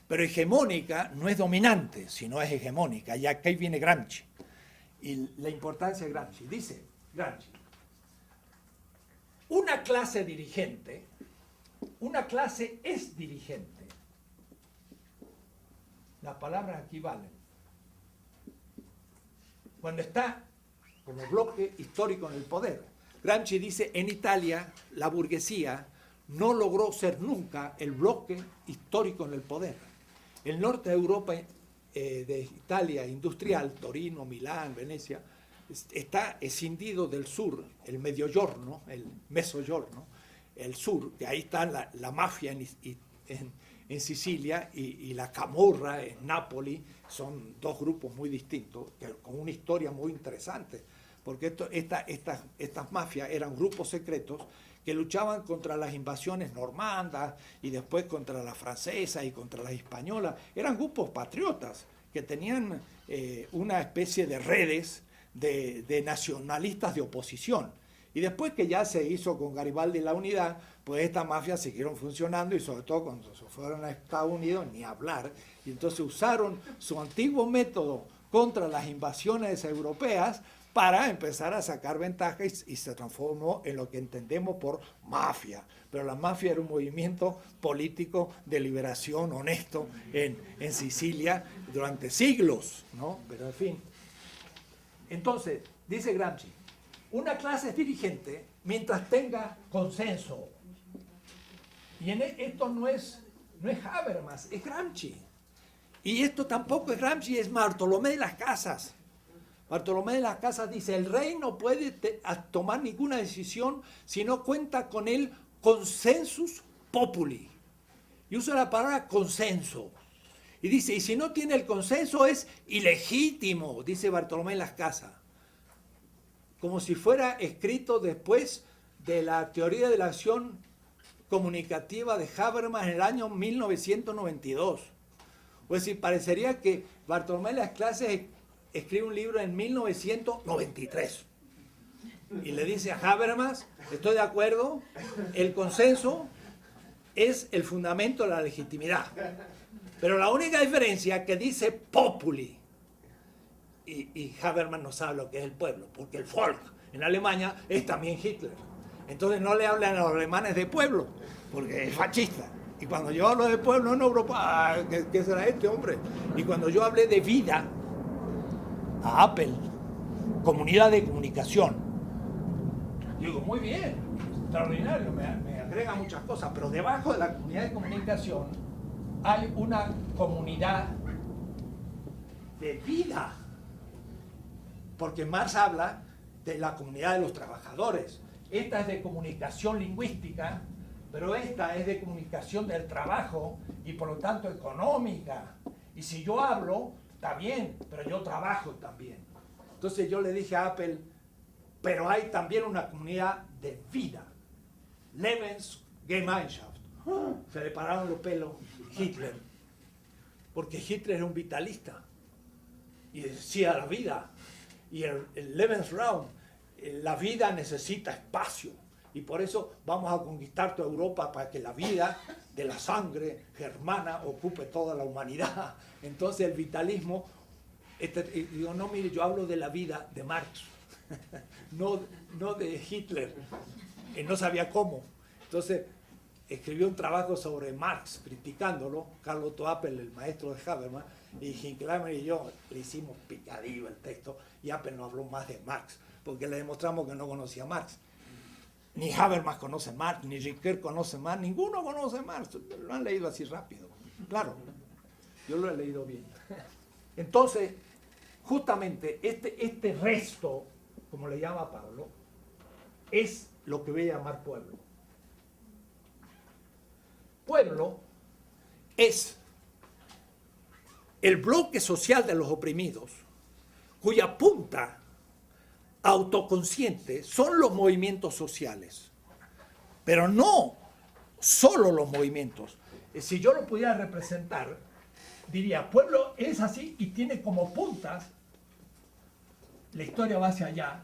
Pero hegemónica no es dominante, sino es hegemónica. Y aquí viene Gramsci. Y la importancia de Gramsci. Dice Gramsci, una clase dirigente, una clase es dirigente. Las palabras aquí valen. Cuando está como bloque histórico en el poder. Gramsci dice, en Italia la burguesía no logró ser nunca el bloque histórico en el poder. El norte de Europa, de Italia industrial, Torino, Milán, Venecia, está escindido del sur, el Mediogiorno, el Mezzogiorno, el sur, que ahí está la mafia en Sicilia y la Camorra en Nápoli. Son dos grupos muy distintos, con una historia muy interesante, porque estas mafias eran grupos secretos que luchaban contra las invasiones normandas y después contra las francesas y contra las españolas. Eran grupos patriotas que tenían una especie de redes de nacionalistas de oposición. Y después que ya se hizo con Garibaldi la unidad, pues estas mafias siguieron funcionando, y sobre todo cuando se fueron a Estados Unidos, ni hablar. Y entonces usaron su antiguo método contra las invasiones europeas para empezar a sacar ventajas, y se transformó en lo que entendemos por mafia. Pero la mafia era un movimiento político de liberación honesto en Sicilia durante siglos, ¿no? Pero en fin. Entonces, dice Gramsci, una clase es dirigente mientras tenga consenso. Y esto no es Habermas, es Gramsci. Y esto tampoco es Gramsci, es Bartolomé de las Casas. Bartolomé de las Casas dice, el rey no puede tomar ninguna decisión si no cuenta con el consensus populi. Y usa la palabra consenso. Y dice, y si no tiene el consenso es ilegítimo, dice Bartolomé de las Casas. Como si fuera escrito después de la teoría de la acción comunicativa de Habermas en el año 1992. O es decir, parecería que Bartolomé de las Casas escribe un libro en 1993 y le dice a Habermas, estoy de acuerdo, el consenso es el fundamento de la legitimidad, pero la única diferencia es que dice populi, y Habermas no sabe lo que es el pueblo, porque el Volk en Alemania es también Hitler. Entonces no le hablan a los alemanes de pueblo, porque es fascista. Y cuando yo hablo de pueblo en Europa, ¿qué será este hombre? Y cuando yo hablé de vida a Apple, comunidad de comunicación, digo, muy bien, extraordinario, me agrega muchas cosas, pero debajo de la comunidad de comunicación hay una comunidad de vida, porque Marx habla de la comunidad de los trabajadores. Esta es de comunicación lingüística, pero esta es de comunicación del trabajo y por lo tanto económica. Y si yo hablo, está bien, pero yo trabajo también. Entonces yo le dije a Apple, pero hay también una comunidad de vida. Lebensgemeinschaft. Se le pararon los pelos Hitler, porque Hitler era un vitalista y decía la vida. Y el Lebensraum, la vida necesita espacio. Y por eso vamos a conquistar toda Europa para que la vida de la sangre germana ocupe toda la humanidad. Entonces el vitalismo, digo, no, mire, yo hablo de la vida de Marx, no de Hitler, que no sabía cómo. Entonces escribió un trabajo sobre Marx, criticándolo, Carl Otto Appel, el maestro de Habermas, y Hinckleyman y yo le hicimos picadillo el texto, y Appel no habló más de Marx, porque le demostramos que no conocía a Marx. Ni Habermas conoce Marx, ni Ricoeur conoce Marx, ninguno conoce Marx, lo han leído así rápido. Claro, yo lo he leído bien. Entonces, justamente este resto, como le llama Pablo, es lo que voy a llamar pueblo. Pueblo es el bloque social de los oprimidos, cuya punta autoconsciente son los movimientos sociales, pero no solo los movimientos. Si yo lo pudiera representar, diría, pueblo es así y tiene como puntas, la historia va hacia allá,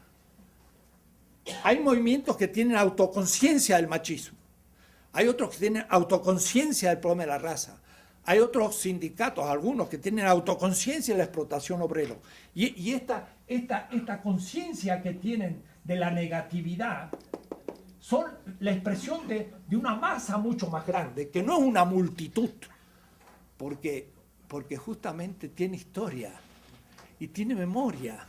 hay movimientos que tienen autoconciencia del machismo. Hay otros que tienen autoconciencia del problema de la raza. Hay otros sindicatos, algunos, que tienen autoconciencia de la explotación obrera. Y esta conciencia que tienen de la negatividad son la expresión de una masa mucho más grande, que no es una multitud, porque justamente tiene historia y tiene memoria.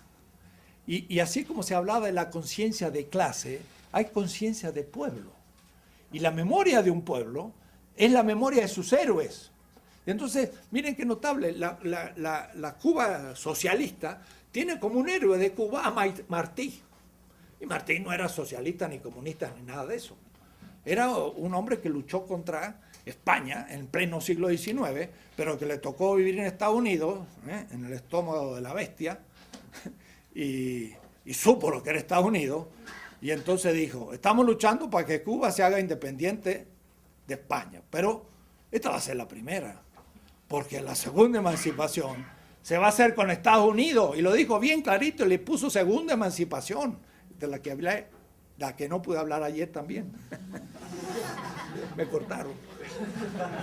Y así como se hablaba de la conciencia de clase, hay conciencia de pueblo. Y la memoria de un pueblo es la memoria de sus héroes. Entonces, miren qué notable, la Cuba socialista tiene como un héroe de Cuba a Martí. Y Martí no era socialista ni comunista ni nada de eso. Era un hombre que luchó contra España en pleno siglo XIX, pero que le tocó vivir en Estados Unidos, en el estómago de la bestia, y supo lo que era Estados Unidos, y entonces dijo, estamos luchando para que Cuba se haga independiente de España, pero esta va a ser la primera, porque la segunda emancipación se va a hacer con Estados Unidos, y lo dijo bien clarito, y le puso segunda emancipación, de la que hablé, la que no pude hablar ayer también. Me cortaron.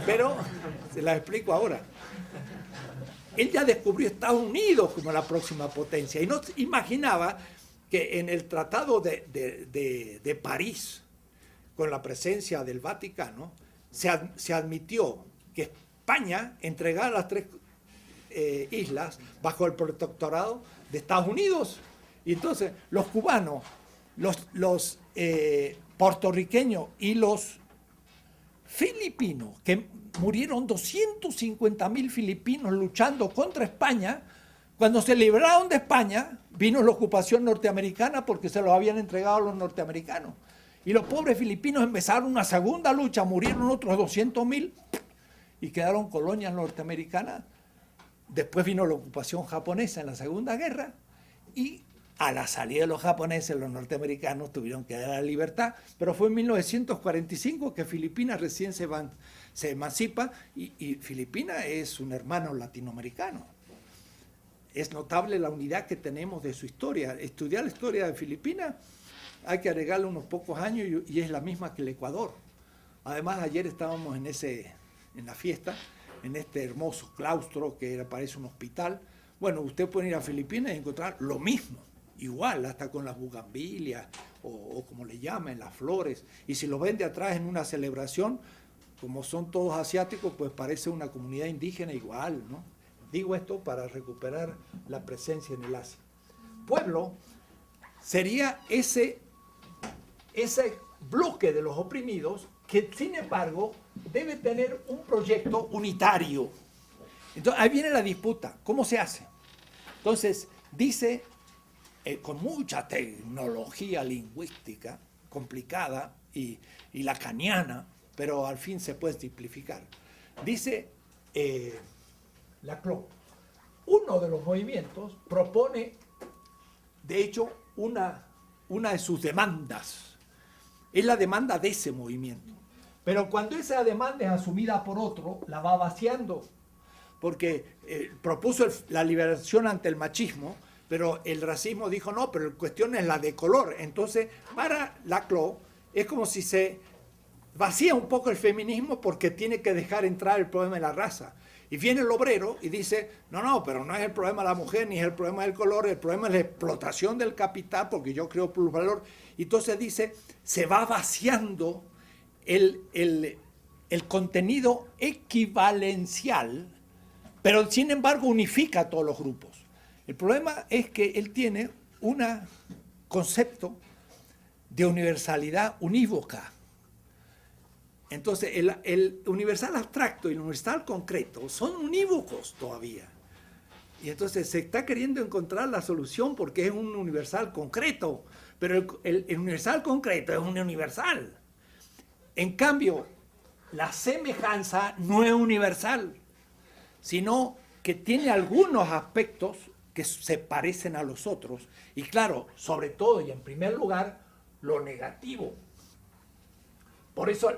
Pero se las explico ahora. Él ya descubrió Estados Unidos como la próxima potencia y no imaginaba que en el Tratado de París, con la presencia del Vaticano, se admitió que España entregara las tres islas bajo el protectorado de Estados Unidos. Y entonces los cubanos, los puertorriqueños y los filipinos, que murieron 250.000 filipinos luchando contra España, cuando se libraron de España, vino la ocupación norteamericana porque se los habían entregado a los norteamericanos. Y los pobres filipinos empezaron una segunda lucha, murieron otros 200.000 y quedaron colonias norteamericanas. Después vino la ocupación japonesa en la Segunda Guerra y a la salida de los japoneses, los norteamericanos tuvieron que dar la libertad, pero fue en 1945 que Filipinas recién se emancipa y Filipinas es un hermano latinoamericano. Es notable la unidad que tenemos de su historia. Estudiar la historia de Filipinas hay que agregarle unos pocos años y es la misma que el Ecuador. Además, ayer estábamos en la fiesta, en este hermoso claustro que parece un hospital. Bueno, usted puede ir a Filipinas y encontrar lo mismo. Igual, hasta con las bugambilias o como le llaman, las flores. Y si los ven de atrás en una celebración, como son todos asiáticos, pues parece una comunidad indígena igual, ¿no? Digo esto para recuperar la presencia en el Asia. Pueblo sería ese bloque de los oprimidos que, sin embargo, debe tener un proyecto unitario. Entonces, ahí viene la disputa. ¿Cómo se hace? Entonces, dice... con mucha tecnología lingüística complicada y lacaniana, pero al fin se puede simplificar. Dice Laclau, uno de los movimientos propone, de hecho, una de sus demandas. Es la demanda de ese movimiento. Pero cuando esa demanda es asumida por otro, la va vaciando, porque propuso la liberación ante el machismo, pero el racismo dijo no, pero la cuestión es la de color. Entonces, para Laclau, es como si se vacía un poco el feminismo porque tiene que dejar entrar el problema de la raza. Y viene el obrero y dice, no, pero no es el problema de la mujer, ni es el problema del color, el problema es la explotación del capital, porque yo creo plusvalor. Y entonces dice, se va vaciando el contenido equivalencial, pero sin embargo unifica a todos los grupos. El problema es que él tiene un concepto de universalidad unívoca. Entonces, el universal abstracto y el universal concreto son unívocos todavía. Y entonces se está queriendo encontrar la solución porque es un universal concreto, pero el universal concreto es un universal. En cambio, la semejanza no es universal, sino que tiene algunos aspectos que se parecen a los otros, y claro, sobre todo y en primer lugar, lo negativo. Por eso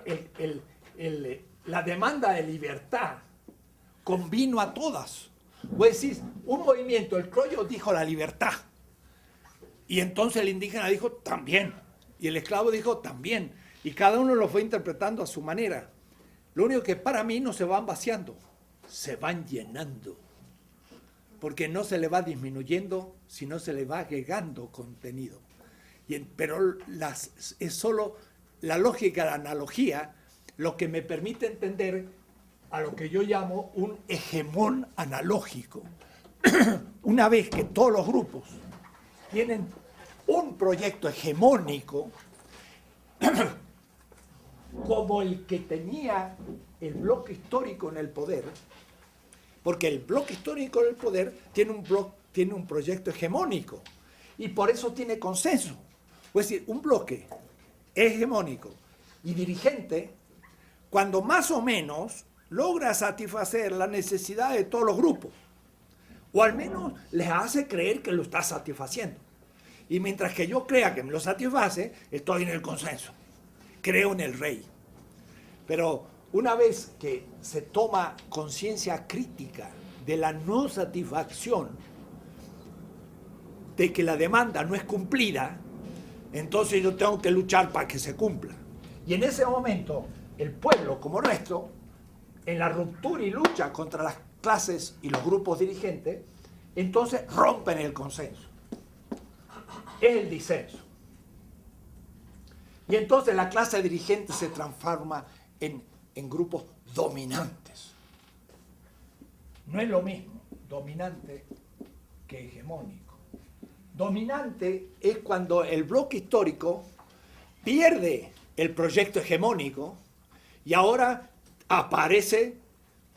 la demanda de libertad convino a todas. Vos decís, un movimiento, el criollo dijo la libertad, y entonces el indígena dijo también, Y el esclavo dijo también. Y cada uno lo fue interpretando a su manera. Lo único que para mí no se van vaciando, se van llenando. Porque no se le va disminuyendo, sino se le va agregando contenido. Pero es solo la lógica, la analogía, lo que me permite entender a lo que yo llamo un hegemón analógico. Una vez que todos los grupos tienen un proyecto hegemónico, como el que tenía el bloque histórico en el poder, porque el bloque histórico en el poder tiene un proyecto hegemónico y por eso tiene consenso. Es decir, un bloque hegemónico y dirigente, cuando más o menos logra satisfacer la necesidad de todos los grupos, o al menos les hace creer que lo está satisfaciendo. Y mientras que yo crea que me lo satisface, estoy en el consenso, creo en el rey. Pero una vez que se toma conciencia crítica de la no satisfacción, de que la demanda no es cumplida, entonces yo tengo que luchar para que se cumpla. Y en ese momento, el pueblo, como resto, en la ruptura y lucha contra las clases y los grupos dirigentes, entonces rompen el consenso. Es el disenso. Y entonces la clase dirigente se transforma en grupos dominantes. No es lo mismo dominante que hegemónico. Dominante es cuando el bloque histórico pierde el proyecto hegemónico y ahora aparece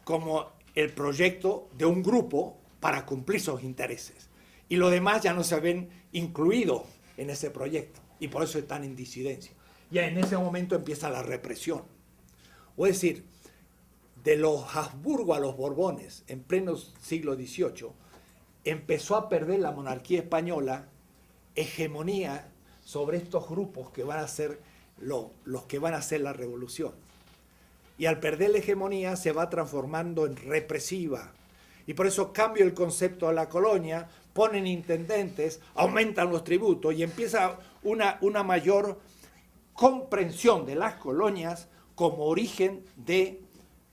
como el proyecto de un grupo para cumplir sus intereses. Y los demás ya no se ven incluidos en ese proyecto y por eso están en disidencia. Y en ese momento empieza la represión. O es decir, de los Habsburgo a los Borbones, en pleno siglo XVIII, empezó a perder la monarquía española hegemonía sobre estos grupos que van a ser los que van a hacer la revolución. Y al perder la hegemonía se va transformando en represiva. Y por eso cambia el concepto de la colonia, ponen intendentes, aumentan los tributos y empieza una mayor comprensión de las colonias como origen de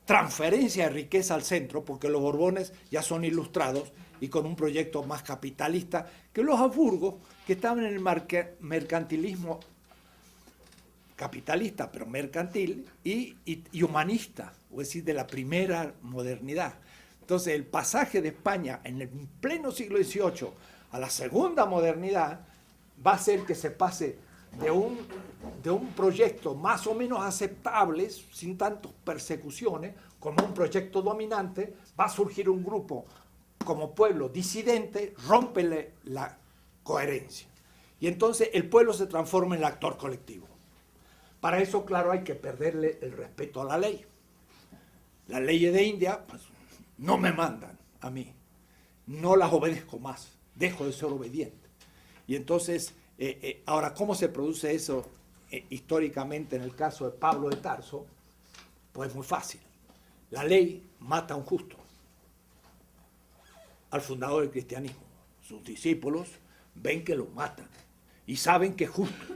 transferencia de riqueza al centro, porque los Borbones ya son ilustrados y con un proyecto más capitalista que los Habsburgo, que estaban en el mercantilismo capitalista, pero mercantil y humanista, es decir, de la primera modernidad. Entonces, el pasaje de España en el pleno siglo XVIII a la segunda modernidad va a hacer que se pase de un proyecto más o menos aceptable, sin tantas persecuciones, como un proyecto dominante. Va a surgir un grupo como pueblo disidente, rompe la coherencia. Y entonces el pueblo se transforma en el actor colectivo. Para eso, claro, hay que perderle el respeto a la ley. Las leyes de India, pues, no me mandan a mí. No las obedezco más. Dejo de ser obediente. Y entonces, ahora, ¿cómo se produce eso históricamente en el caso de Pablo de Tarso? Pues muy fácil. La ley mata a un justo, al fundador del cristianismo. Sus discípulos ven que lo matan y saben que es justo.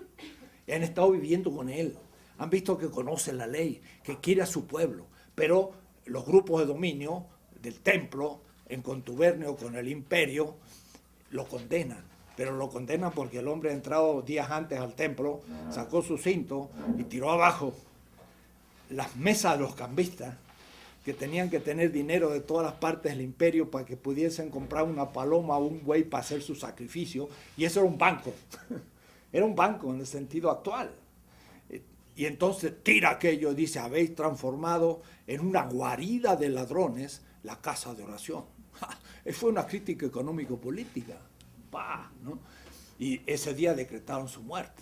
Y han estado viviendo con él. Han visto que conoce la ley, que quiere a su pueblo. Pero los grupos de dominio del templo, en contubernio con el imperio, lo condenan. Pero lo condenan porque el hombre ha entrado días antes al templo, sacó su cinto y tiró abajo las mesas de los cambistas, que tenían que tener dinero de todas las partes del imperio para que pudiesen comprar una paloma o un buey para hacer su sacrificio. Y eso era un banco. Era un banco en el sentido actual. Y entonces tira aquello y dice: habéis transformado en una guarida de ladrones la casa de oración. Fue una crítica económico-política. ¿No? Y ese día decretaron su muerte.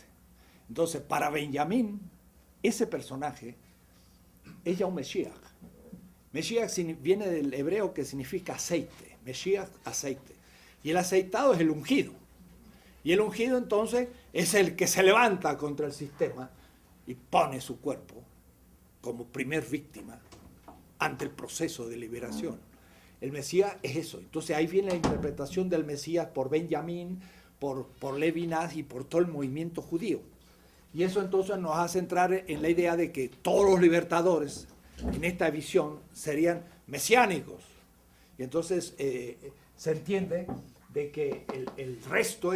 Entonces, para Benjamín, ese personaje es ya un Mesías. Mesías viene del hebreo que significa aceite. Mesías, aceite. Y el aceitado es el ungido. Y el ungido entonces es el que se levanta contra el sistema y pone su cuerpo como primer víctima ante el proceso de liberación. El Mesías es eso. Entonces ahí viene la interpretación del Mesías por Benjamín, por Levinas y por todo el movimiento judío. Y eso entonces nos hace entrar en la idea de que todos los libertadores en esta visión serían mesiánicos. Y entonces se entiende de que el resto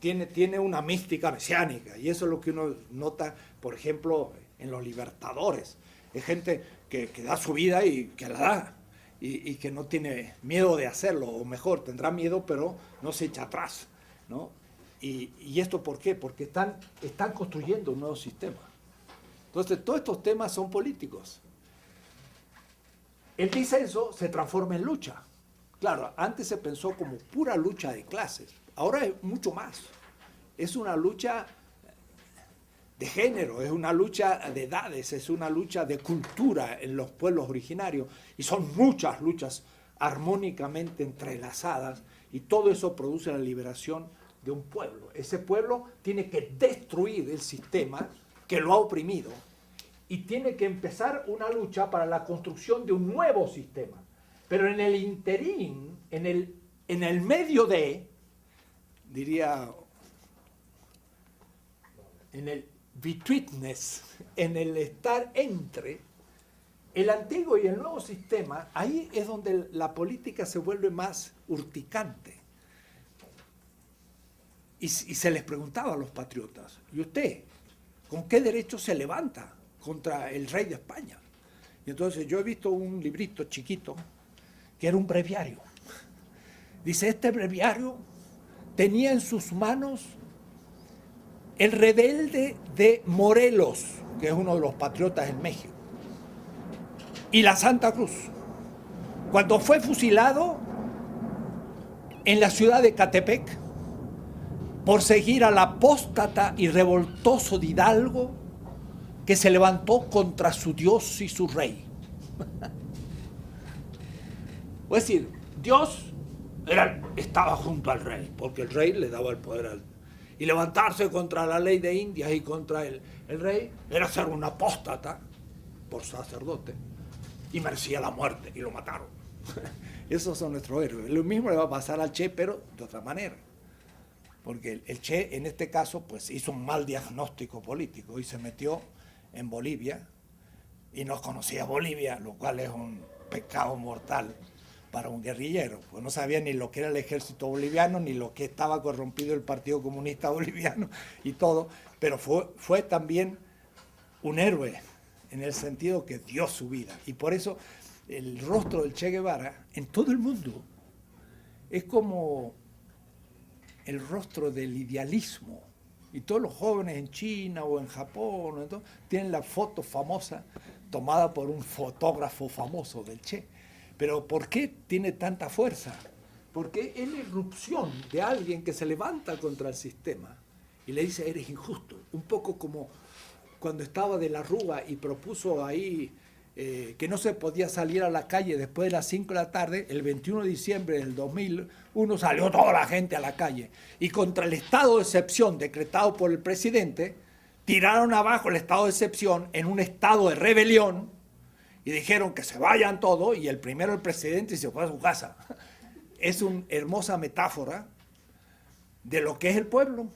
tiene una mística mesiánica. Y eso es lo que uno nota, por ejemplo, en los libertadores. Es gente que da su vida y que la da. Y que no tiene miedo de hacerlo, o mejor, tendrá miedo, pero no se echa atrás, ¿no? ¿Y esto por qué? Porque están construyendo un nuevo sistema. Entonces, todos estos temas son políticos. El disenso se transforma en lucha. Claro, antes se pensó como pura lucha de clases. Ahora es mucho más. Es una lucha de género, es una lucha de edades, es una lucha de cultura en los pueblos originarios. Y son muchas luchas armónicamente entrelazadas. Y todo eso produce la liberación de un pueblo. Ese pueblo tiene que destruir el sistema que lo ha oprimido y tiene que empezar una lucha para la construcción de un nuevo sistema. Pero en el interín, en el medio de, diría, en el betweenness, en el estar entre el antiguo y el nuevo sistema, ahí es donde la política se vuelve más urticante. Y se les preguntaba a los patriotas, ¿y usted con qué derecho se levanta contra el rey de España? Y entonces yo he visto un librito chiquito que era un breviario. Dice, este breviario tenía en sus manos el rebelde de Morelos, que es uno de los patriotas en México, y la Santa Cruz, cuando fue fusilado en la ciudad de Catepec por seguir al apóstata y revoltoso de Hidalgo que se levantó contra su Dios y su rey. Es decir, Dios estaba junto al rey, porque el rey le daba el poder al... Y levantarse contra la ley de Indias y contra el rey era ser un apóstata por sacerdote y merecía la muerte y lo mataron. Esos son nuestros héroes. Lo mismo le va a pasar al Che, pero de otra manera. Porque el Che, en este caso, pues hizo un mal diagnóstico político y se metió en Bolivia y no conocía Bolivia, lo cual es un pecado mortal para un guerrillero, pues no sabía ni lo que era el ejército boliviano, ni lo que estaba corrompido el Partido Comunista Boliviano y todo, pero fue también un héroe en el sentido que dio su vida. Y por eso el rostro del Che Guevara en todo el mundo es como el rostro del idealismo. Y todos los jóvenes en China o en Japón tienen la foto famosa tomada por un fotógrafo famoso del Che. Pero ¿por qué tiene tanta fuerza? Porque es la irrupción de alguien que se levanta contra el sistema y le dice, eres injusto. Un poco como cuando estaba de la Rúa y propuso ahí que no se podía salir a la calle después de las 5 de la tarde, el 21 de diciembre del 2001 salió toda la gente a la calle. Y contra el estado de excepción decretado por el presidente, tiraron abajo el estado de excepción en un estado de rebelión, y dijeron que se vayan todos, y el primero el presidente se fue a su casa. Es una hermosa metáfora de lo que es el pueblo.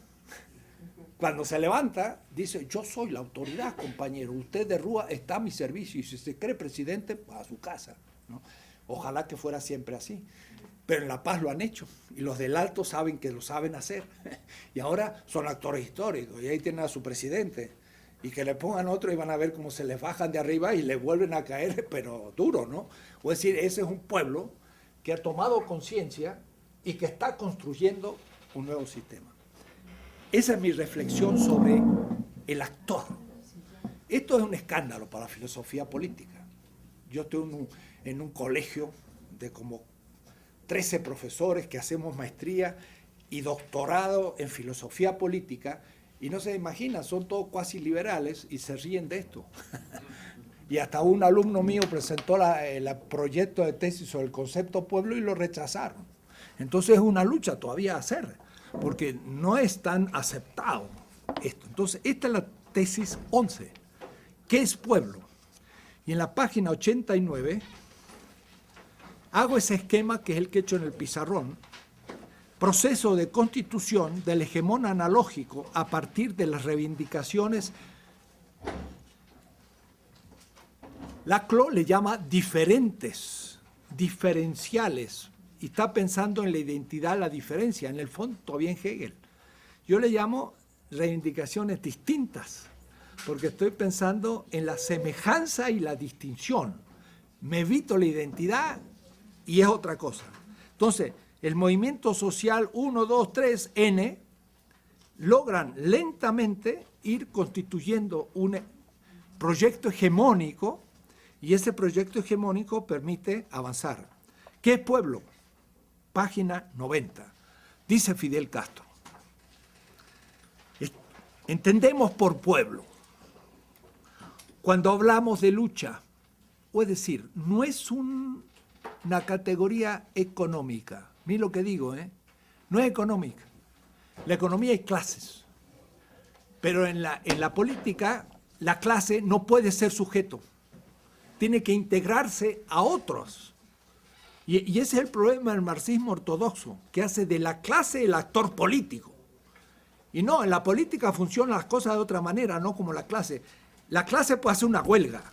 Cuando se levanta, dice, yo soy la autoridad, compañero, usted de Rúa está a mi servicio, y si se cree presidente, va a su casa, ¿no? Ojalá que fuera siempre así. Pero en La Paz lo han hecho, y los del Alto saben que lo saben hacer. Y ahora son actores históricos, y ahí tienen a su presidente. Y que le pongan otro y van a ver cómo se les bajan de arriba y le vuelven a caer, pero duro, ¿no? O es decir, ese es un pueblo que ha tomado conciencia y que está construyendo un nuevo sistema. Esa es mi reflexión sobre el actor. Esto es un escándalo para la filosofía política. Yo estoy en un colegio de como 13 profesores que hacemos maestría y doctorado en filosofía política. Y no se imagina, son todos cuasi liberales y se ríen de esto. Y hasta un alumno mío presentó el proyecto de tesis sobre el concepto pueblo y lo rechazaron. Entonces es una lucha todavía a hacer, porque no es tan aceptado esto. Entonces esta es la tesis 11. ¿Qué es pueblo? Y en la página 89 hago ese esquema que es el que he hecho en el pizarrón, proceso de constitución del hegemón analógico a partir de las reivindicaciones. Laclau le llama diferentes, diferenciales, y está pensando en la identidad, la diferencia, en el fondo todavía en Hegel. Yo le llamo reivindicaciones distintas, porque estoy pensando en la semejanza y la distinción. Me evito la identidad y es otra cosa. Entonces, el movimiento social 1, 2, 3, N, logran lentamente ir constituyendo un proyecto hegemónico, y ese proyecto hegemónico permite avanzar. ¿Qué es pueblo? Página 90. Dice Fidel Castro. Entendemos por pueblo, cuando hablamos de lucha, o es decir, no es una categoría económica. Miren lo que digo, no es económica. La economía hay clases, pero en la política la clase no puede ser sujeto. Tiene que integrarse a otros. Y ese es el problema del marxismo ortodoxo, que hace de la clase el actor político. Y no, en la política funcionan las cosas de otra manera, no como la clase. La clase puede hacer una huelga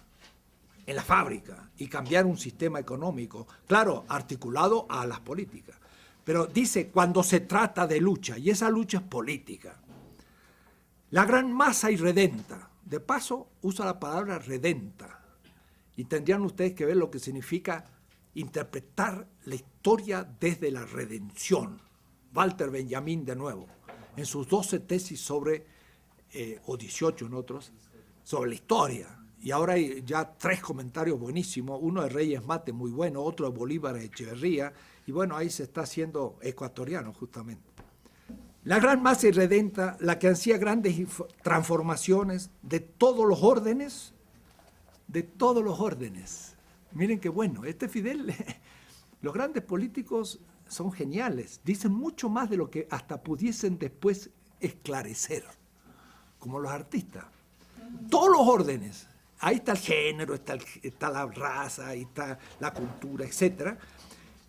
en la fábrica y cambiar un sistema económico, claro, articulado a las políticas. Pero dice, cuando se trata de lucha, y esa lucha es política, la gran masa irredenta, de paso usa la palabra redenta, y tendrían ustedes que ver lo que significa interpretar la historia desde la redención. Walter Benjamin, de nuevo, en sus 12 tesis sobre, o 18 en otros, sobre la historia. Y ahora hay ya 3 comentarios buenísimos, uno de Reyes Mate muy bueno, otro de Bolívar Echeverría, y bueno, ahí se está haciendo ecuatoriano justamente. La gran masa irredenta, la que ansía grandes transformaciones de todos los órdenes, Miren qué bueno, Fidel, los grandes políticos son geniales, dicen mucho más de lo que hasta pudiesen después esclarecer, como los artistas. Todos los órdenes, ahí está el género, está la raza, ahí está la cultura, etc.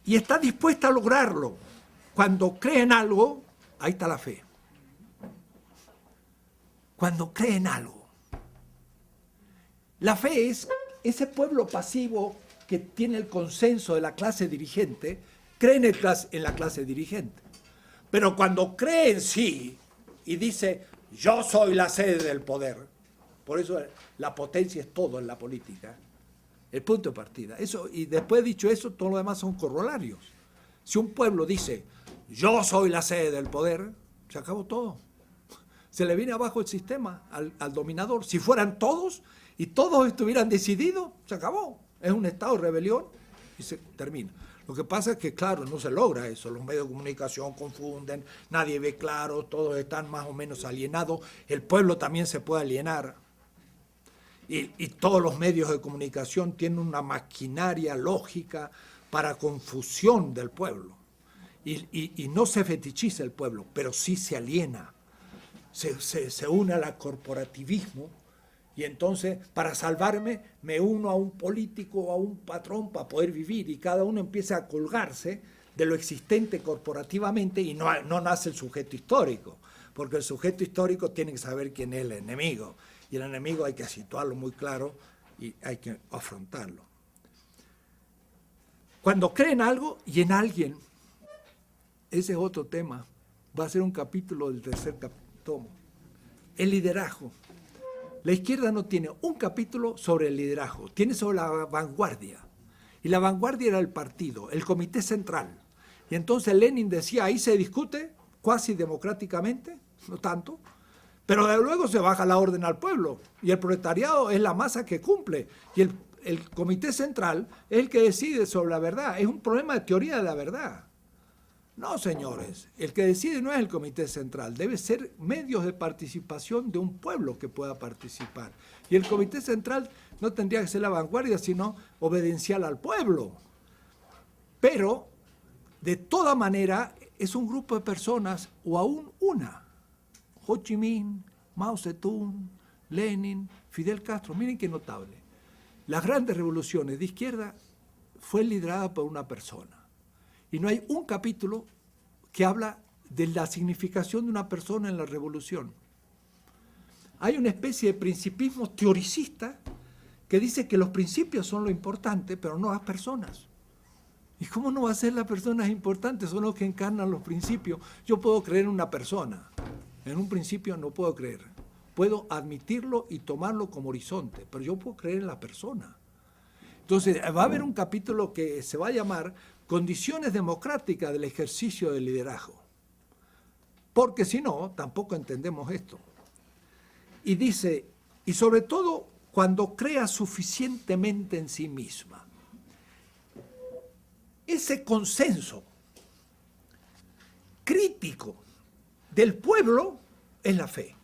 Y está dispuesta a lograrlo. Cuando cree en algo, ahí está la fe. Cuando cree en algo. La fe es ese pueblo pasivo que tiene el consenso de la clase dirigente, cree en la clase dirigente. Pero cuando cree en sí y dice, yo soy la sede del poder, por eso la potencia es todo en la política, el punto de partida. Eso, y después dicho eso, todo lo demás son corolarios. Si un pueblo dice, yo soy la sede del poder, se acabó todo. Se le viene abajo el sistema al dominador. Si fueran todos y todos estuvieran decididos, se acabó. Es un estado de rebelión y se termina. Lo que pasa es que, claro, no se logra eso. Los medios de comunicación confunden, nadie ve claro, todos están más o menos alienados. El pueblo también se puede alienar. Y todos los medios de comunicación tienen una maquinaria lógica para confusión del pueblo. Y no se fetichiza el pueblo, pero sí se aliena. Se une al corporativismo. Y entonces, para salvarme, me uno a un político o a un patrón para poder vivir, y cada uno empieza a colgarse de lo existente corporativamente y no nace el sujeto histórico, porque el sujeto histórico tiene que saber quién es el enemigo, y el enemigo hay que situarlo muy claro y hay que afrontarlo. Cuando creen algo y en alguien, ese es otro tema, va a ser un capítulo del tercer tomo, el liderazgo. La izquierda no tiene un capítulo sobre el liderazgo, tiene sobre la vanguardia. Y la vanguardia era el partido, el comité central. Y entonces Lenin decía, ahí se discute, cuasi democráticamente, no tanto, pero luego se baja la orden al pueblo. Y el proletariado es la masa que cumple. Y el comité central es el que decide sobre la verdad. Es un problema de teoría de la verdad. No, señores, el que decide no es el comité central, debe ser medios de participación de un pueblo que pueda participar. Y el comité central no tendría que ser la vanguardia, sino obedencial al pueblo. Pero, de toda manera, es un grupo de personas, o aún una. Ho Chi Minh, Mao Zedong, Lenin, Fidel Castro, miren qué notable. Las grandes revoluciones de izquierda fue liderada por una persona. Y no hay un capítulo que habla de la significación de una persona en la revolución. Hay una especie de principismo teoricista que dice que los principios son lo importante, pero no las personas. ¿Y cómo no va a ser las personas importantes? Son los que encarnan los principios. Yo puedo creer en una persona, en un principio no puedo creer. Puedo admitirlo y tomarlo como horizonte, pero yo puedo creer en la persona. Entonces va a haber un capítulo que se va a llamar Condiciones democráticas del ejercicio del liderazgo. Porque si no, tampoco entendemos esto. Y dice, y sobre todo cuando crea suficientemente en sí misma. Ese consenso crítico del pueblo es la fe,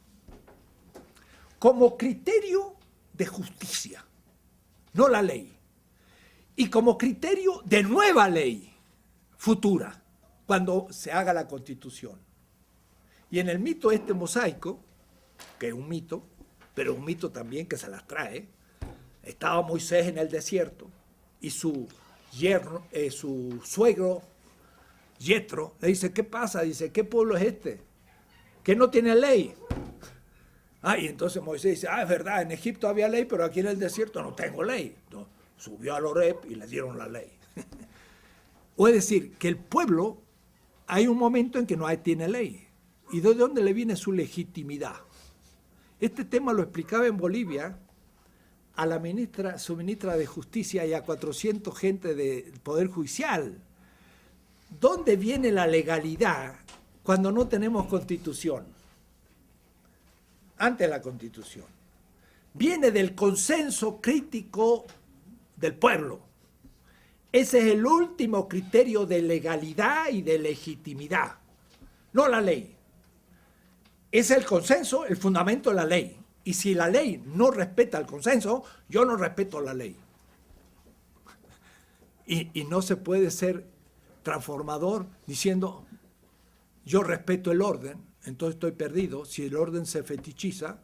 como criterio de justicia, no la ley, y como criterio de nueva ley futura, cuando se haga la Constitución. Y en el mito este mosaico, que es un mito, pero un mito también que se las trae, estaba Moisés en el desierto y su suegro Yetro le dice, ¿qué pasa? Dice, ¿qué pueblo es este? Que no tiene ley. Y entonces Moisés dice, es verdad, en Egipto había ley, pero aquí en el desierto no tengo ley. Entonces, subió al Horeb y le dieron la ley. O es decir, que el pueblo, hay un momento en que no tiene ley. ¿Y de dónde le viene su legitimidad? Este tema lo explicaba en Bolivia a la su ministra de Justicia y a 400 gente del Poder Judicial. ¿Dónde viene la legalidad cuando no tenemos Constitución? Antes de la Constitución. Viene del consenso crítico del pueblo. Ese es el último criterio de legalidad y de legitimidad, no la ley. Es el consenso, el fundamento de la ley. Y si la ley no respeta el consenso, yo no respeto la ley. Y no se puede ser transformador diciendo, yo respeto el orden, entonces estoy perdido. Si el orden se fetichiza,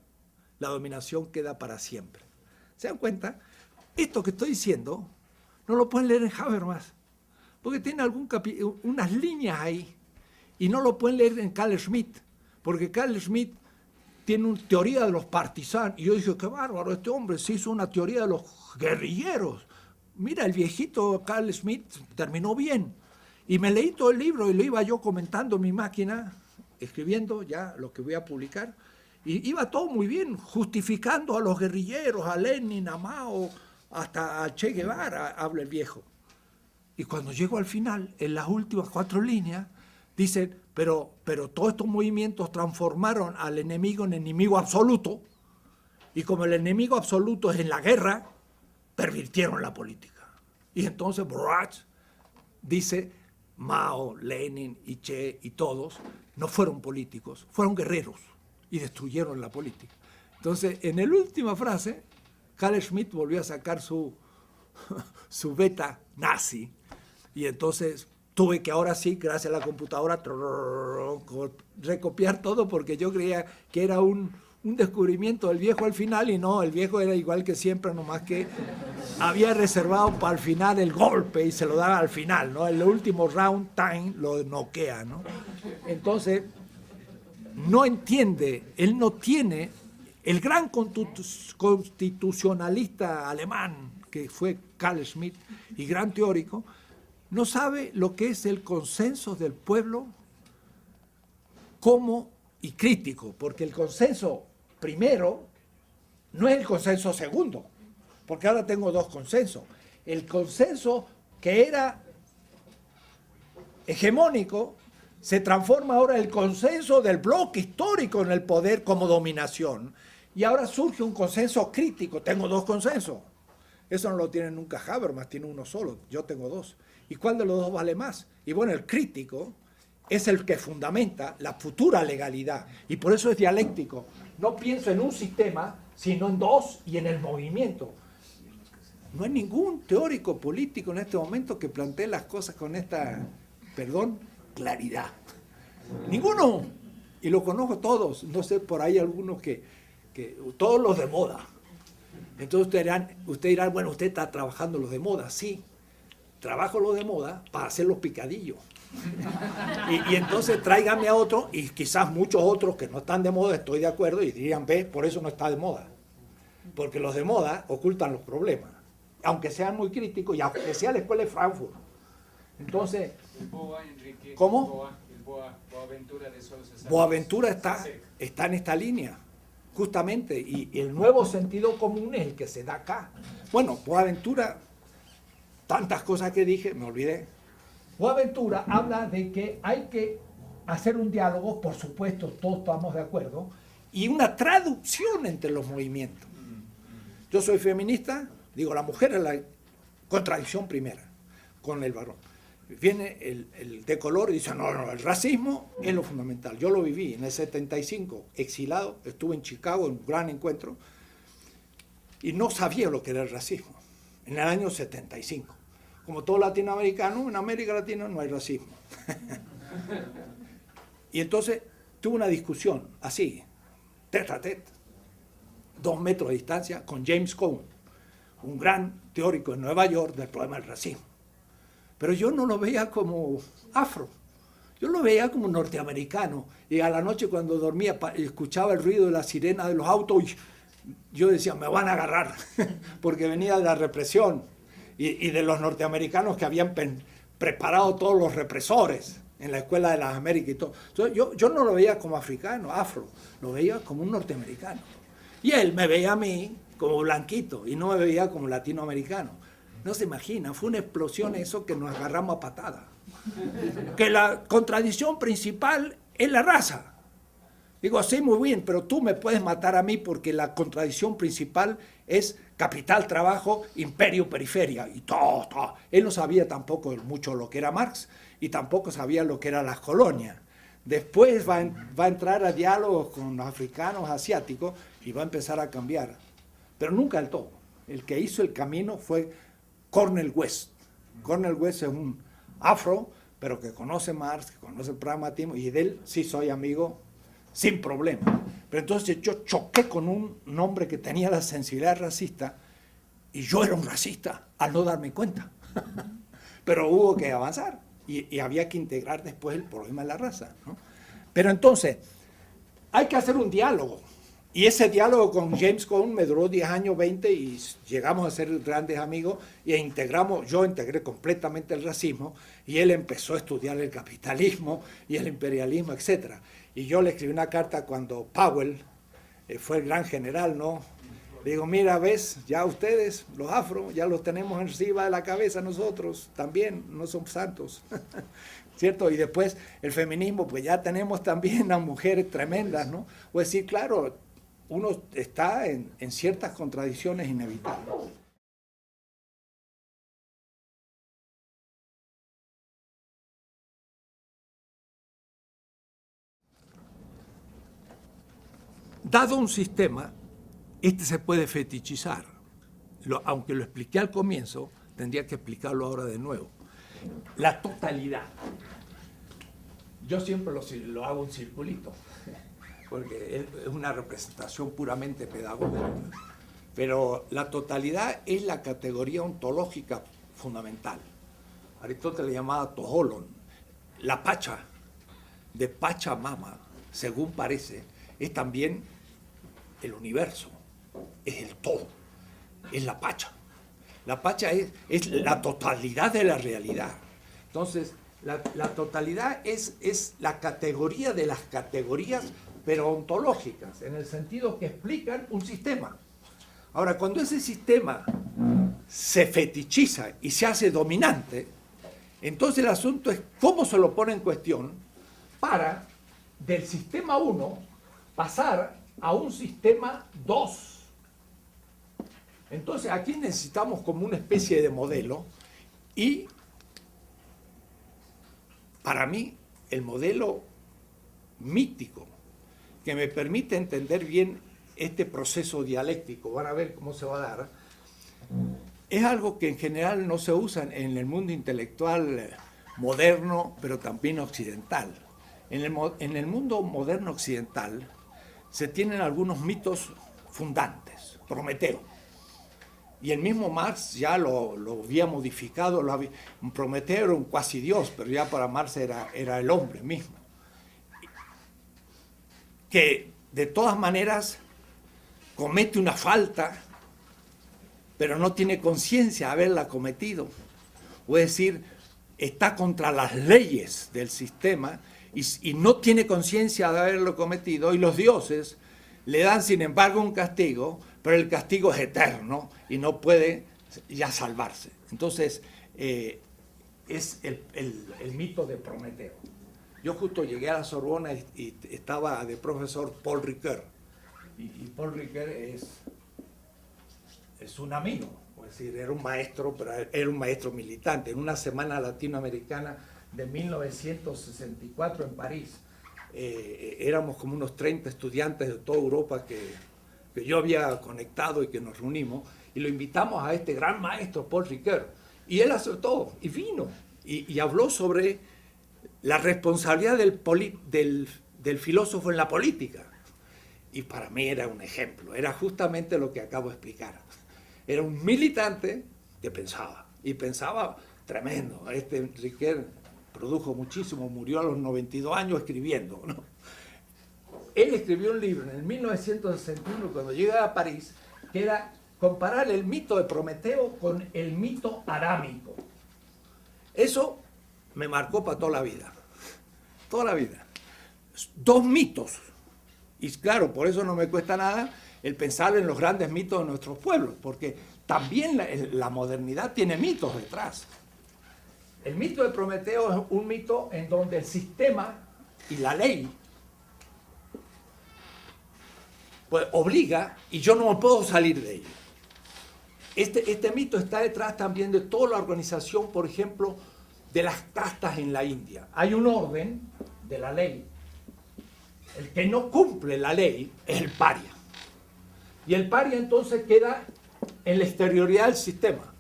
la dominación queda para siempre. ¿Se dan cuenta? Esto que estoy diciendo, no lo pueden leer en Habermas, porque tiene unas líneas ahí, y no lo pueden leer en Carl Schmitt, porque Carl Schmitt tiene una teoría de los partisanos. Y yo dije, qué bárbaro, este hombre se hizo una teoría de los guerrilleros. Mira, el viejito Carl Schmitt terminó bien. Y me leí todo el libro y lo iba yo comentando en mi máquina, escribiendo ya lo que voy a publicar. Y iba todo muy bien, justificando a los guerrilleros, a Lenin, a Mao, hasta a Che Guevara, habla el viejo. Y cuando llego al final, en las últimas 4 líneas, dicen, pero todos estos movimientos transformaron al enemigo en enemigo absoluto, y como el enemigo absoluto es en la guerra, pervirtieron la política. Y entonces Borach dice, Mao, Lenin y Che y todos no fueron políticos, fueron guerreros y destruyeron la política. Entonces, en la última frase, Carl Schmitt volvió a sacar su beta nazi, y entonces tuve que ahora sí, gracias a la computadora, recopiar todo, porque yo creía que era un descubrimiento del viejo al final, y no, el viejo era igual que siempre, nomás que había reservado para el final el golpe y se lo daba al final, ¿no? El último round time lo noquea, ¿no? Entonces, no entiende, él no tiene, el gran constitucionalista alemán, que fue Carl Schmitt, y gran teórico, no sabe lo que es el consenso del pueblo como y crítico, porque el consenso primero no es el consenso segundo, porque ahora tengo 2 consensos. El consenso que era hegemónico se transforma ahora en el consenso del bloque histórico en el poder como dominación, y ahora surge un consenso crítico. Tengo 2 consensos. Eso no lo tiene nunca Habermas, tiene uno solo, yo tengo 2. ¿Y cuál de los 2 vale más? Y bueno, el crítico es el que fundamenta la futura legalidad, y por eso es dialéctico. No pienso en un sistema, sino en 2 y en el movimiento. No hay ningún teórico político en este momento que plantee las cosas con esta, claridad. Ninguno. Y lo conozco todos. No sé, por ahí algunos que todos los de moda. Entonces usted dirá, bueno, usted está trabajando los de moda, sí. trabajo lo de moda para hacer los picadillos. Y entonces tráigame a otro, y quizás muchos otros que no están de moda, estoy de acuerdo, y dirían, ve, por eso no está de moda. Porque los de moda ocultan los problemas, aunque sean muy críticos y aunque sea la escuela de Frankfurt. Entonces, El BOA, Enrique, ¿cómo? El BOA, Boaventura de Sousa Santos. Boaventura está en esta línea, justamente, y el nuevo sentido común es el que se da acá. Bueno, Boaventura, tantas cosas que dije, me olvidé. Boaventura habla de que hay que hacer un diálogo, por supuesto, todos estamos de acuerdo, y una traducción entre los movimientos. Yo soy feminista, digo, la mujer es la contradicción primera con el varón. Viene el de color y dice, no, el racismo es lo fundamental. Yo lo viví en el 75, exilado, estuve en Chicago en un gran encuentro y no sabía lo que era el racismo en el año 75. Como todo latinoamericano, en América Latina no hay racismo. Y entonces tuve una discusión así, tete a tete, 2 metros de distancia, con James Cone, un gran teórico en Nueva York del problema del racismo. Pero yo no lo veía como afro, yo lo veía como norteamericano. Y a la noche cuando dormía escuchaba el ruido de la sirena de los autos y yo decía, me van a agarrar, porque venía de la represión y de los norteamericanos que habían preparado todos los represores en la Escuela de las Américas y todo. Entonces, yo no lo veía como africano, afro, lo veía como un norteamericano. Y él me veía a mí como blanquito y no me veía como latinoamericano. No se imagina, fue una explosión eso que nos agarramos a patada. Que la contradicción principal es la raza. Digo, sí, muy bien, pero tú me puedes matar a mí porque la contradicción principal es capital, trabajo, imperio, periferia. Y todo. Él no sabía tampoco mucho lo que era Marx y tampoco sabía lo que eran las colonias. Después va a entrar a diálogos con los africanos, asiáticos y va a empezar a cambiar. Pero nunca del todo. El que hizo el camino fue Cornel West. Cornel West es un afro, pero que conoce Marx, que conoce el pragmatismo, y de él sí soy amigo sin problema. Pero entonces yo choqué con un hombre que tenía la sensibilidad racista, y yo era un racista al no darme cuenta. Pero hubo que avanzar, y había que integrar después el problema de la raza, ¿no? Pero entonces, hay que hacer un diálogo. Y ese diálogo con James Cone me duró 10 años, 20, y llegamos a ser grandes amigos, y yo integré completamente el racismo, y él empezó a estudiar el capitalismo y el imperialismo, etc. Y yo le escribí una carta cuando Powell fue el gran general, ¿no? Le digo, mira, ves, ya ustedes, los afro, ya los tenemos encima de la cabeza nosotros, también, no son santos. ¿Cierto? Y después el feminismo, pues ya tenemos también a mujeres tremendas, ¿no? O decir, claro, uno está en ciertas contradicciones inevitables. Dado un sistema, este se puede fetichizar. Aunque lo expliqué al comienzo, tendría que explicarlo ahora de nuevo. La totalidad. Yo siempre lo hago un circulito, porque es una representación puramente pedagógica. Pero la totalidad es la categoría ontológica fundamental. Aristóteles le llamaba toholon. La pacha, de Pachamama, según parece, es también el universo, es el todo, es la pacha. La pacha es la totalidad de la realidad. Entonces, la totalidad es la categoría de las categorías, pero ontológicas, en el sentido que explican un sistema. Ahora, cuando ese sistema se fetichiza y se hace dominante, entonces el asunto es cómo se lo pone en cuestión para del sistema 1 pasar a un sistema 2. Entonces aquí necesitamos como una especie de modelo y para mí el modelo mítico que me permite entender bien este proceso dialéctico, van a ver cómo se va a dar, es algo que en general no se usa en el mundo intelectual moderno, pero también occidental. En el mundo moderno occidental se tienen algunos mitos fundantes. Prometeo. Y el mismo Marx ya lo había modificado, un Prometeo era un cuasi dios, pero ya para Marx era el hombre mismo. Que de todas maneras comete una falta, pero no tiene conciencia de haberla cometido. O es decir, está contra las leyes del sistema y no tiene conciencia de haberlo cometido, y los dioses le dan sin embargo un castigo, pero el castigo es eterno y no puede ya salvarse. Entonces, es el mito de Prometeo. Yo justo llegué a la Sorbona y estaba de profesor Paul Ricoeur, y Paul Ricoeur es un amigo, es decir, era un maestro, pero era un maestro militante. En una semana latinoamericana de 1964 en París, éramos como unos 30 estudiantes de toda Europa que yo había conectado y que nos reunimos, y lo invitamos a este gran maestro, Paul Ricoeur, y él aceptó y vino y habló sobre la responsabilidad del filósofo en la política. Y para mí era un ejemplo, era justamente lo que acabo de explicar. Era un militante que pensaba, y pensaba tremendo. Este Ricoeur produjo muchísimo, murió a los 92 años escribiendo, ¿no? Él escribió un libro en el 1961, cuando llega a París, que era comparar el mito de Prometeo con el mito adámico. Eso me marcó para toda la vida. Toda la vida. Dos mitos. Y claro, por eso no me cuesta nada el pensar en los grandes mitos de nuestros pueblos, porque también la modernidad tiene mitos detrás. El mito de Prometeo es un mito en donde el sistema y la ley pues obliga, y yo no puedo salir de ello. Este mito está detrás también de toda la organización, por ejemplo, de las castas en la India. Hay un orden de la ley. El que no cumple la ley es el paria. Y el paria entonces queda en la exterioridad del sistema.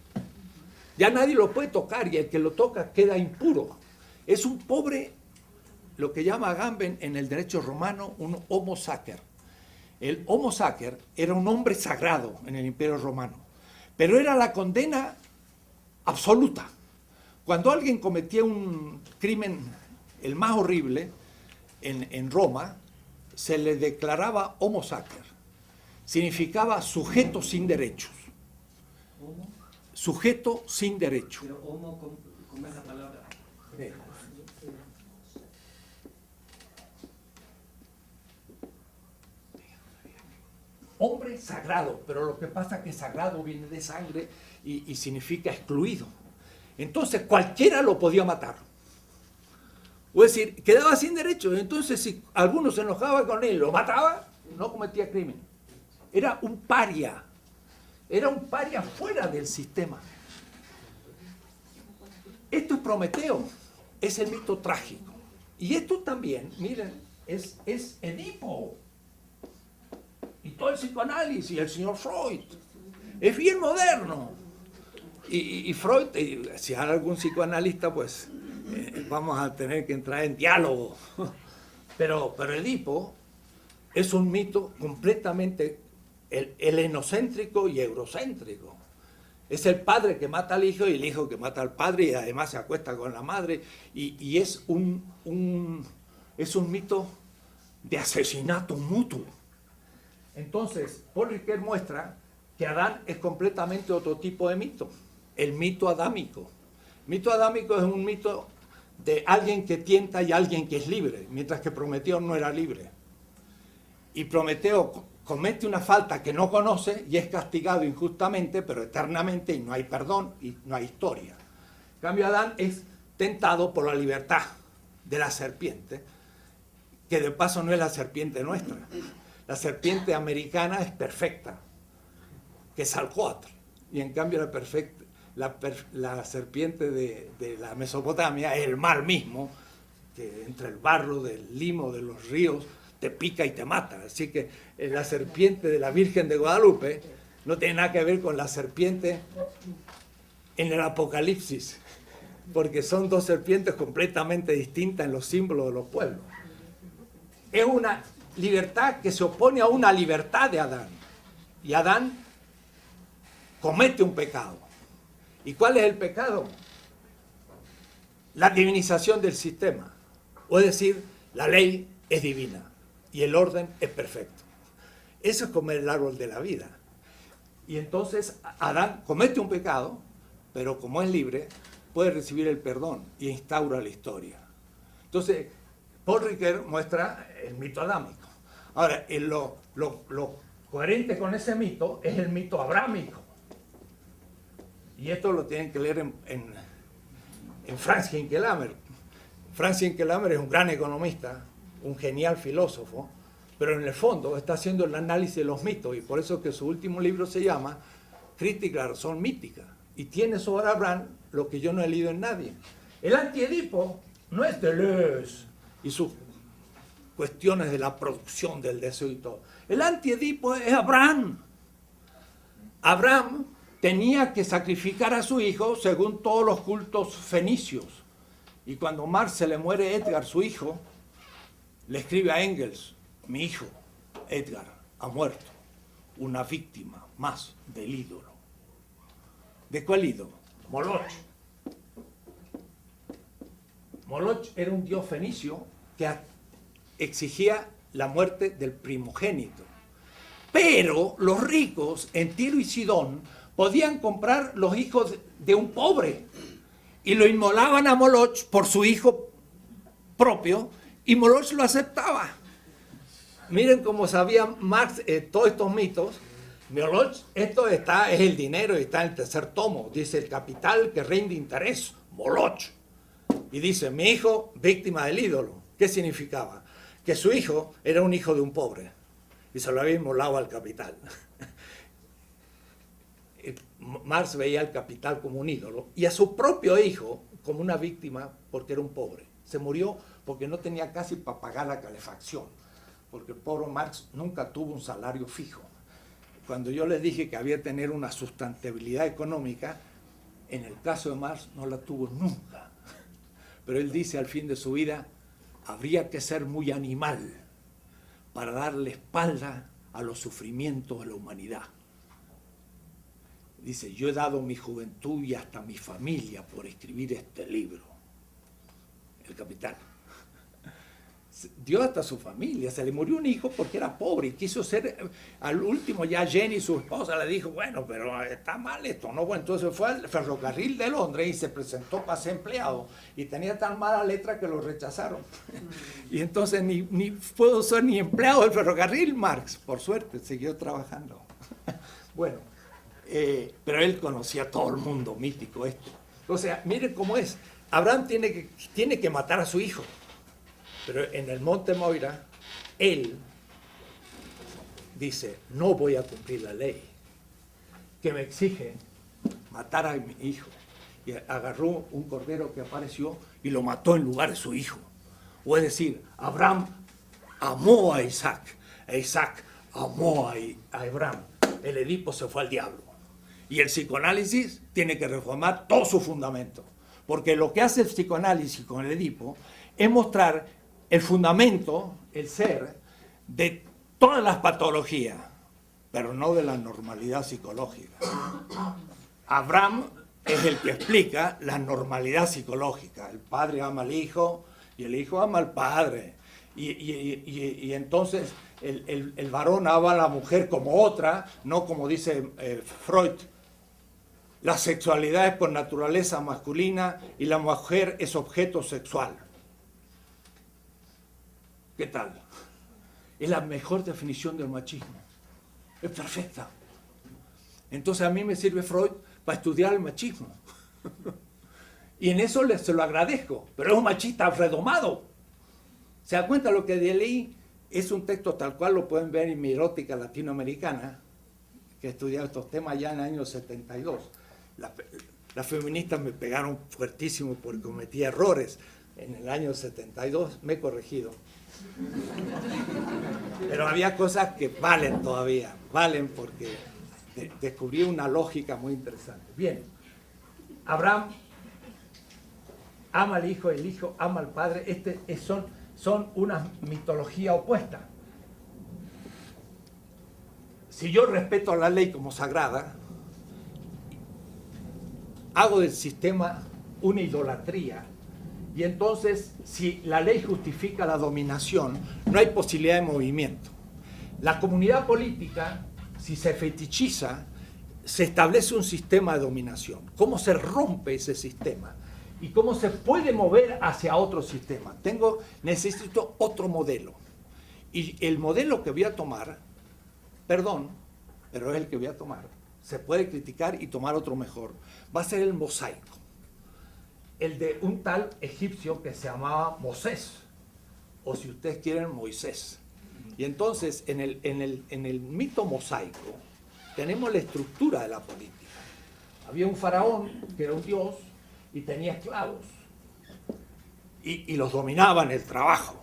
Ya nadie lo puede tocar, y el que lo toca queda impuro. Es un pobre, lo que llama Agamben en el derecho romano, un homo sacer. El homo sacer era un hombre sagrado en el Imperio Romano, pero era la condena absoluta. Cuando alguien cometía un crimen, el más horrible, en Roma, se le declaraba homo sacer. Significaba sujeto sin derechos. Sujeto sin derecho. Pero homo con esa palabra. Hombre sagrado, pero lo que pasa es que sagrado viene de sangre y significa excluido. Entonces cualquiera lo podía matar. O es decir, quedaba sin derechos. Entonces si alguno se enojaba con él, lo mataba, no cometía crimen. Era un paria. Era un paria fuera del sistema. Esto es Prometeo, es el mito trágico. Y esto también, miren, es Edipo. Y todo el psicoanálisis, el señor Freud. Es bien moderno. Y Freud, si hay algún psicoanalista, pues vamos a tener que entrar en diálogo. Pero Edipo es un mito completamente helenocéntrico y eurocéntrico. Es el padre que mata al hijo y el hijo que mata al padre, y además se acuesta con la madre, y es un mito de asesinato mutuo. Entonces, Paul Ricoeur muestra que Adán es completamente otro tipo de mito, el mito adámico. El mito adámico es un mito de alguien que tienta y alguien que es libre, mientras que Prometeo no era libre. Y Prometeo comete una falta que no conoce y es castigado injustamente, pero eternamente, y no hay perdón y no hay historia. En cambio, Adán es tentado por la libertad de la serpiente, que de paso no es la serpiente nuestra. La serpiente americana es perfecta, que es Alcoatl, y en cambio la serpiente de la Mesopotamia es el mar mismo, que entre el barro del limo de los ríos te pica y te mata. Así que la serpiente de la Virgen de Guadalupe no tiene nada que ver con la serpiente en el Apocalipsis, porque son dos serpientes completamente distintas en los símbolos de los pueblos. Es una libertad que se opone a una libertad de Adán. Y Adán comete un pecado. ¿Y cuál es el pecado? La divinización del sistema. O es decir, la ley es divina y el orden es perfecto. Eso es comer el árbol de la vida. Y entonces Adán comete un pecado, pero como es libre, puede recibir el perdón y instaura la historia. Entonces, Paul Ricoeur muestra el mito adámico. Ahora, lo coherente con ese mito es el mito abrámico. Y esto lo tienen que leer en Franz Hinckelammer. Franz Hinckelammer es un gran economista, un genial filósofo, pero en el fondo está haciendo el análisis de los mitos, y por eso que su último libro se llama Crítica a la razón mítica, y tiene sobre Abraham lo que yo no he leído en nadie. El antiedipo no es Deleuze y sus cuestiones de la producción del deseo y todo. El antiedipo es Abraham. Abraham tenía que sacrificar a su hijo según todos los cultos fenicios. Y cuando Marx se le muere Edgar, su hijo, le escribe a Engels: mi hijo, Edgar, ha muerto, una víctima más del ídolo. ¿De cuál ídolo? Moloch. Moloch era un dios fenicio que exigía la muerte del primogénito. Pero los ricos en Tiro y Sidón podían comprar los hijos de un pobre y lo inmolaban a Moloch por su hijo propio, y Moloch lo aceptaba. Miren cómo sabía Marx todos estos mitos. Moloch, es el dinero, y está en el tercer tomo. Dice: el capital que rinde interés, Moloch. Y dice: mi hijo, víctima del ídolo. ¿Qué significaba? Que su hijo era un hijo de un pobre y se lo había inmolado al capital. Marx veía al capital como un ídolo y a su propio hijo como una víctima porque era un pobre. Se murió porque no tenía casi para pagar la calefacción, porque el pobre Marx nunca tuvo un salario fijo. Cuando yo les dije que había que tener una sustentabilidad económica, en el caso de Marx no la tuvo nunca. Pero él dice al fin de su vida: habría que ser muy animal para darle espalda a los sufrimientos de la humanidad. Dice: yo he dado mi juventud y hasta mi familia por escribir este libro. El Capital. Dio hasta su familia, se le murió un hijo porque era pobre y quiso ser, al último ya Jenny, su esposa, le dijo: bueno, pero está mal esto, ¿no? Bueno, entonces fue al ferrocarril de Londres y se presentó para ser empleado, y tenía tan mala letra que lo rechazaron. Y entonces ni pudo ser ni empleado del ferrocarril Marx, por suerte, siguió trabajando. Bueno, pero él conocía a todo el mundo mítico esto. O sea, miren cómo es. Abraham tiene que matar a su hijo. Pero en el Monte Moira, él dice: no voy a cumplir la ley que me exige matar a mi hijo. Y agarró un cordero que apareció y lo mató en lugar de su hijo. O es decir, Abraham amó a Isaac, e Isaac amó a Abraham. El Edipo se fue al diablo. Y el psicoanálisis tiene que reformar todo su fundamento. Porque lo que hace el psicoanálisis con el Edipo es mostrar el fundamento, el ser, de todas las patologías, pero no de la normalidad psicológica. Abraham es el que explica la normalidad psicológica. El padre ama al hijo y el hijo ama al padre. Y entonces el varón ama a la mujer como otra, no como dice Freud. La sexualidad es por naturaleza masculina y la mujer es objeto sexual. ¿Qué tal? Es la mejor definición del machismo. Es perfecta. Entonces a mí me sirve Freud para estudiar el machismo. Y en eso se lo agradezco. Pero es un machista redomado. ¿Se da cuenta? Lo que leí es un texto tal cual lo pueden ver en mi erótica latinoamericana, que he estudiado estos temas ya en el año 72. Las feministas me pegaron fuertísimo porque cometí errores. En el año 72 me he corregido. Pero había cosas que valen todavía, valen porque descubrí una lógica muy interesante. Bien, Abraham ama al hijo, el hijo ama al padre. Son una mitología opuesta. Si yo respeto la ley como sagrada, hago del sistema una idolatría, y entonces, si la ley justifica la dominación, no hay posibilidad de movimiento. La comunidad política, si se fetichiza, se establece un sistema de dominación. ¿Cómo se rompe ese sistema? ¿Y cómo se puede mover hacia otro sistema? Necesito otro modelo. Y el modelo que voy a tomar, perdón, pero es el que voy a tomar, se puede criticar y tomar otro mejor, va a ser el mosaico. El de un tal egipcio que se llamaba Mosés, o si ustedes quieren, Moisés. Y entonces, en el mito mosaico, tenemos la estructura de la política. Había un faraón que era un dios y tenía esclavos. Y los dominaba en el trabajo.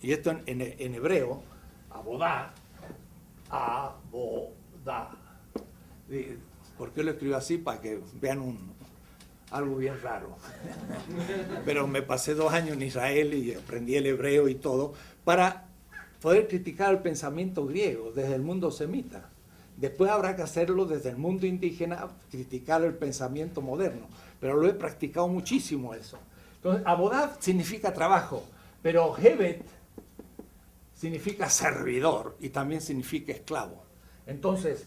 Y esto en hebreo, abodá. ¿Por qué lo escribo así? Para que vean algo bien raro. Pero me pasé 2 años en Israel y aprendí el hebreo y todo para poder criticar el pensamiento griego desde el mundo semita. Después habrá que hacerlo desde el mundo indígena, criticar el pensamiento moderno. Pero lo he practicado muchísimo eso. Entonces, abodá significa trabajo, pero Hebet significa servidor y también significa esclavo. Entonces,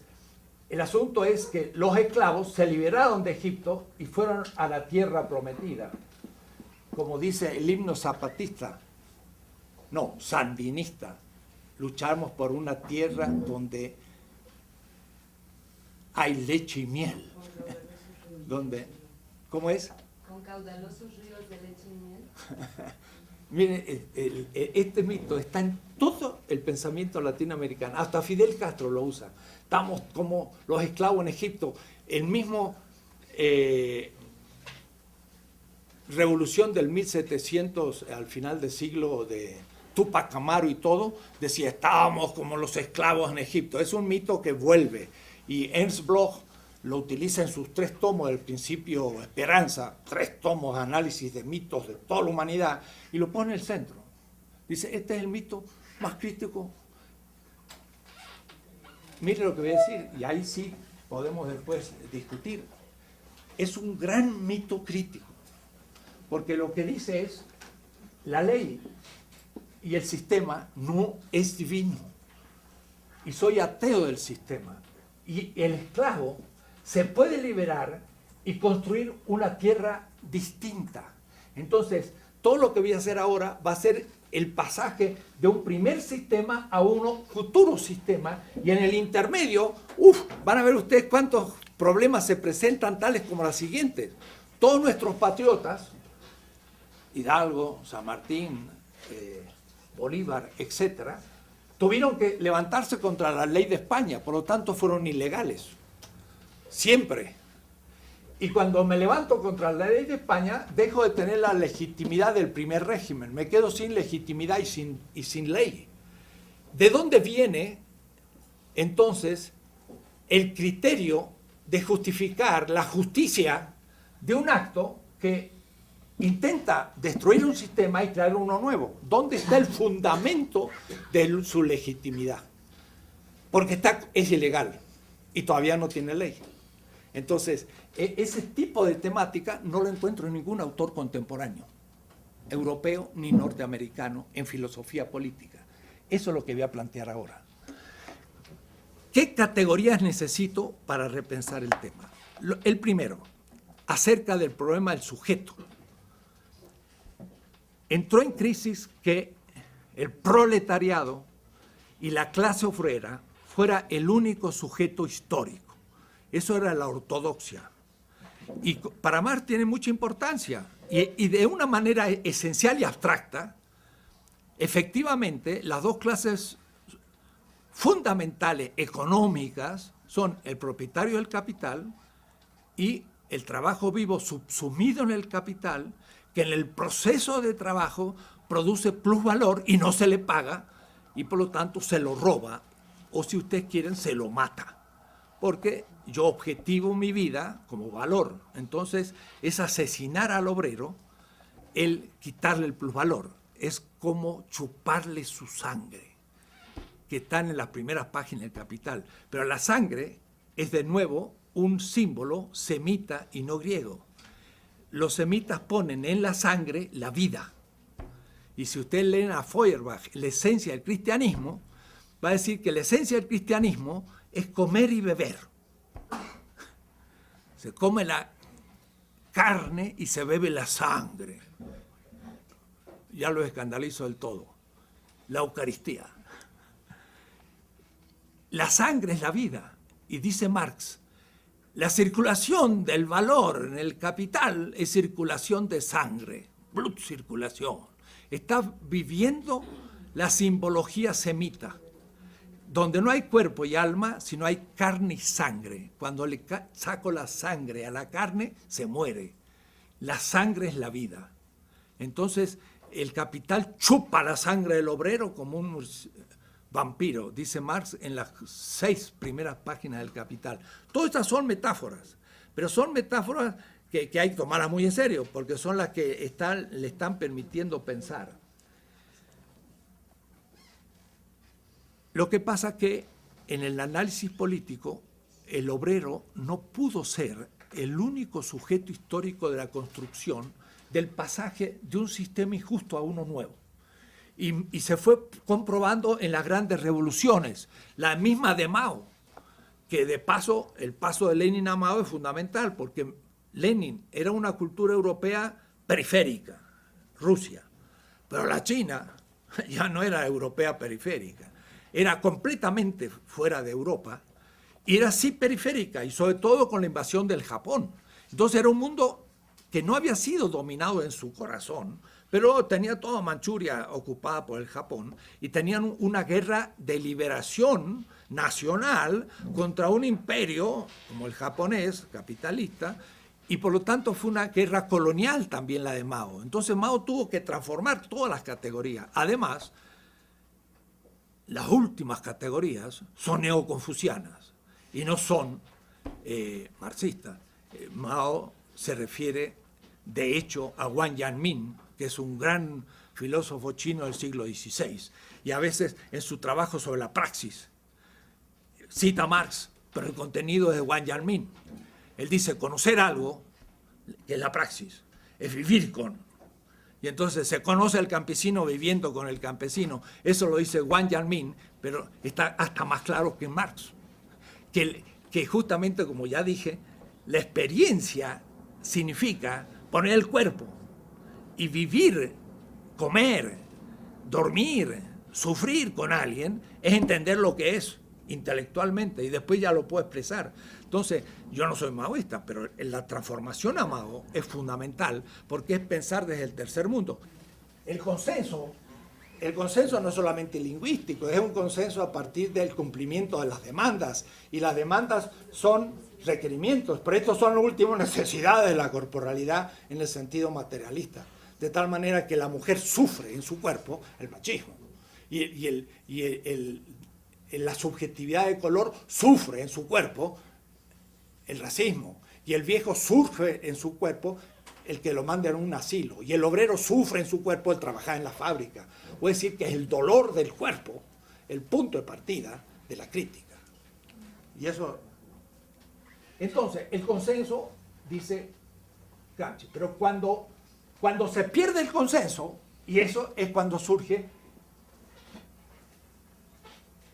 el asunto es que los esclavos se liberaron de Egipto y fueron a la tierra prometida. Como dice el himno zapatista, no, sandinista, luchamos por una tierra donde hay leche y miel. Donde, ¿cómo es? Con caudalosos ríos de leche y miel. Miren, este mito está en todo el pensamiento latinoamericano, hasta Fidel Castro lo usa. Estamos como los esclavos en Egipto, el mismo revolución del 1700 al final del siglo de Túpac Amaru y todo, decía, estábamos como los esclavos en Egipto. Es un mito que vuelve, y Ernst Bloch lo utiliza en sus 3 tomos del Principio Esperanza, 3 tomos de análisis de mitos de toda la humanidad, y lo pone en el centro. Dice, este es el mito más crítico. Mire lo que voy a decir, y ahí sí podemos después discutir. Es un gran mito crítico, porque lo que dice es, la ley y el sistema no es divino, y soy ateo del sistema, y el esclavo se puede liberar y construir una tierra distinta. Entonces, todo lo que voy a hacer ahora va a ser el pasaje de un primer sistema a un futuro sistema, y en el intermedio, van a ver ustedes cuántos problemas se presentan, tales como las siguientes. Todos nuestros patriotas, Hidalgo, San Martín, Bolívar, etcétera, tuvieron que levantarse contra la ley de España, por lo tanto fueron ilegales. Siempre. Y cuando me levanto contra la ley de España, dejo de tener la legitimidad del primer régimen. Me quedo sin legitimidad y sin ley. ¿De dónde viene, entonces, el criterio de justificar la justicia de un acto que intenta destruir un sistema y crear uno nuevo? ¿Dónde está el fundamento de su legitimidad? Porque es ilegal y todavía no tiene ley. Entonces, ese tipo de temática no lo encuentro en ningún autor contemporáneo, europeo ni norteamericano, en filosofía política. Eso es lo que voy a plantear ahora. ¿Qué categorías necesito para repensar el tema? El primero, acerca del problema del sujeto. Entró en crisis que el proletariado y la clase obrera fuera el único sujeto histórico. Eso era la ortodoxia. Y para Marx tiene mucha importancia. Y de una manera esencial y abstracta, efectivamente, las dos clases fundamentales económicas son el propietario del capital y el trabajo vivo subsumido en el capital, que en el proceso de trabajo produce plusvalor y no se le paga, y por lo tanto se lo roba, o si ustedes quieren, se lo mata. Porque yo objetivo mi vida como valor. Entonces, es asesinar al obrero el quitarle el plusvalor. Es como chuparle su sangre, que están en las primeras páginas del Capital. Pero la sangre es de nuevo un símbolo semita y no griego. Los semitas ponen en la sangre la vida. Y si ustedes leen a Feuerbach, la esencia del cristianismo, va a decir que la esencia del cristianismo es comer y beber. Se come la carne y se bebe la sangre. Ya lo escandalizo del todo. La Eucaristía. La sangre es la vida. Y dice Marx, la circulación del valor en el capital es circulación de sangre, circulación. Está viviendo la simbología semita, donde no hay cuerpo y alma, sino hay carne y sangre. Cuando le saco la sangre a la carne, se muere. La sangre es la vida. Entonces, el capital chupa la sangre del obrero como un vampiro, dice Marx en las 6 primeras páginas del Capital. Todas estas son metáforas, pero son metáforas que hay que tomarlas muy en serio, porque son las que le están permitiendo pensar. Lo que pasa que en el análisis político, el obrero no pudo ser el único sujeto histórico de la construcción del pasaje de un sistema injusto a uno nuevo. Y se fue comprobando en las grandes revoluciones, la misma de Mao, que de paso, el paso de Lenin a Mao es fundamental, porque Lenin era una cultura europea periférica, Rusia, pero la China ya no era europea periférica, era completamente fuera de Europa, y era sí periférica, y sobre todo con la invasión del Japón. Entonces era un mundo que no había sido dominado en su corazón, pero tenía toda Manchuria ocupada por el Japón y tenían una guerra de liberación nacional contra un imperio como el japonés, capitalista, y por lo tanto fue una guerra colonial también la de Mao. Entonces Mao tuvo que transformar todas las categorías. Además, las últimas categorías son neoconfucianas y no son marxistas. Mao se refiere, de hecho, a Wang Yanmin, que es un gran filósofo chino del siglo XVI, y a veces en su trabajo sobre la praxis cita a Marx, pero el contenido es de Wang Yanmin. Él dice, conocer algo, que es la praxis, es vivir con. Y entonces se conoce al campesino viviendo con el campesino. Eso lo dice Wang Yanmin, pero está hasta más claro que Marx. Que justamente, como ya dije, la experiencia significa poner el cuerpo y vivir, comer, dormir, sufrir con alguien, es entender lo que es intelectualmente y después ya lo puedo expresar. Entonces, yo no soy maoísta, pero la transformación a Mao es fundamental porque es pensar desde el tercer mundo. El consenso no es solamente lingüístico, es un consenso a partir del cumplimiento de las demandas, y las demandas son requerimientos, pero estos son las últimas necesidades de la corporalidad en el sentido materialista, de tal manera que la mujer sufre en su cuerpo el machismo, la subjetividad de color sufre en su cuerpo el racismo, y el viejo sufre en su cuerpo el que lo manden a un asilo, y el obrero sufre en su cuerpo el trabajar en la fábrica. Puede decir que es el dolor del cuerpo el punto de partida de la crítica. Y eso. Entonces, el consenso, dice Gramsci, pero cuando se pierde el consenso, y eso es cuando surge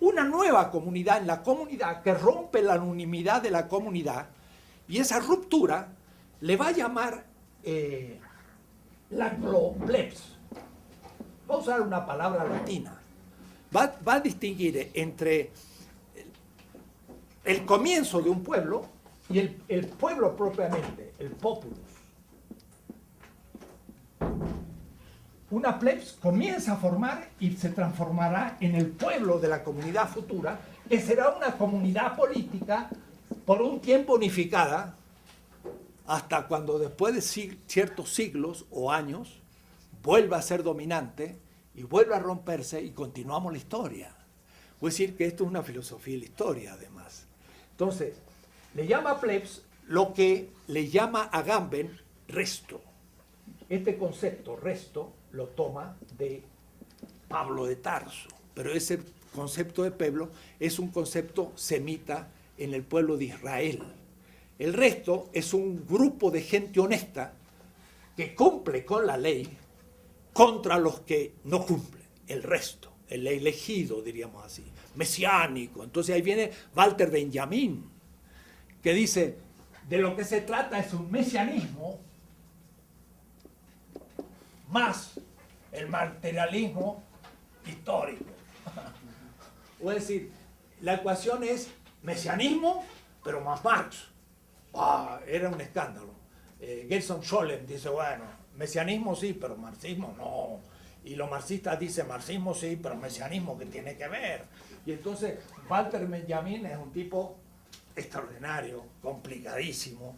una nueva comunidad en la comunidad que rompe la unanimidad de la comunidad, y esa ruptura le va a llamar la plebs. Va a usar una palabra latina. Va a distinguir entre el comienzo de un pueblo y el pueblo propiamente, el populus. Una plebs comienza a formar y se transformará en el pueblo de la comunidad futura, que será una comunidad política por un tiempo unificada, hasta cuando después de ciertos siglos o años vuelva a ser dominante y vuelva a romperse y continuamos la historia. Voy a decir que esto es una filosofía de la historia, además. Entonces, le llama plebs lo que le llama a Agamben resto. Este concepto, resto, lo toma de Pablo de Tarso, pero ese concepto de pueblo es un concepto semita en el pueblo de Israel. El resto es un grupo de gente honesta que cumple con la ley contra los que no cumplen. El resto, el elegido, diríamos así, mesiánico. Entonces ahí viene Walter Benjamin, que dice, de lo que se trata es un mesianismo más el materialismo histórico. O es decir, la ecuación es mesianismo, pero más Marx. Era un escándalo. Gerson Scholem dice, bueno, mesianismo sí, pero marxismo no. Y los marxistas dicen, marxismo sí, pero mesianismo, ¿qué tiene que ver? Y entonces Walter Benjamin es un tipo extraordinario, complicadísimo,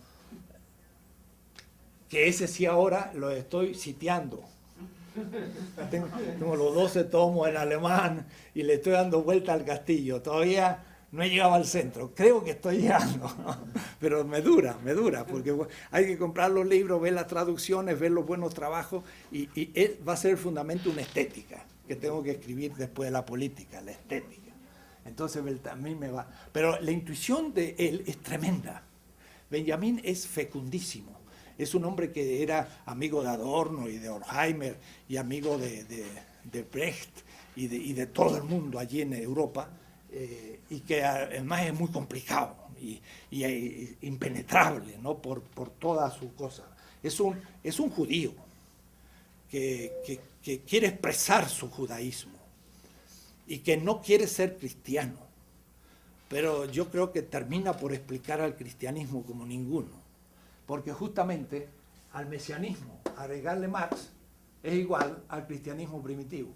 que ese sí ahora lo estoy sitiando. Tengo los 12 tomos en alemán y le estoy dando vuelta al castillo. Todavía no he llegado al centro. Creo que estoy llegando, pero me dura, porque hay que comprar los libros, ver las traducciones, ver los buenos trabajos y va a ser el fundamento una estética que tengo que escribir después de la política, la estética. Entonces a mí me va. Pero la intuición de él es tremenda. Benjamin es fecundísimo. Es un hombre que era amigo de Adorno y de Horkheimer y amigo de Brecht y de todo el mundo allí en Europa, y que además es muy complicado y impenetrable, ¿no? por toda su cosa. Es un judío que quiere expresar su judaísmo y que no quiere ser cristiano, pero yo creo que termina por explicar al cristianismo como ninguno. Porque justamente al mesianismo agregarle Marx es igual al cristianismo primitivo.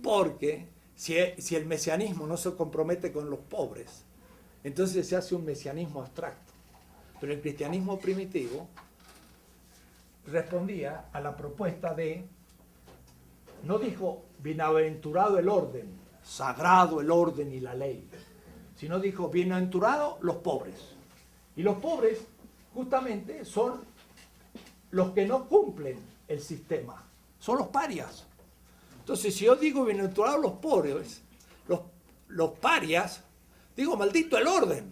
Porque si el mesianismo no se compromete con los pobres, entonces se hace un mesianismo abstracto. Pero el cristianismo primitivo respondía a la propuesta no dijo bienaventurado el orden, sagrado el orden y la ley, sino dijo bienaventurados los pobres. Y los pobres, justamente, son los que no cumplen el sistema. Son los parias. Entonces, si yo digo bienaventurados los pobres, los parias, digo maldito el orden.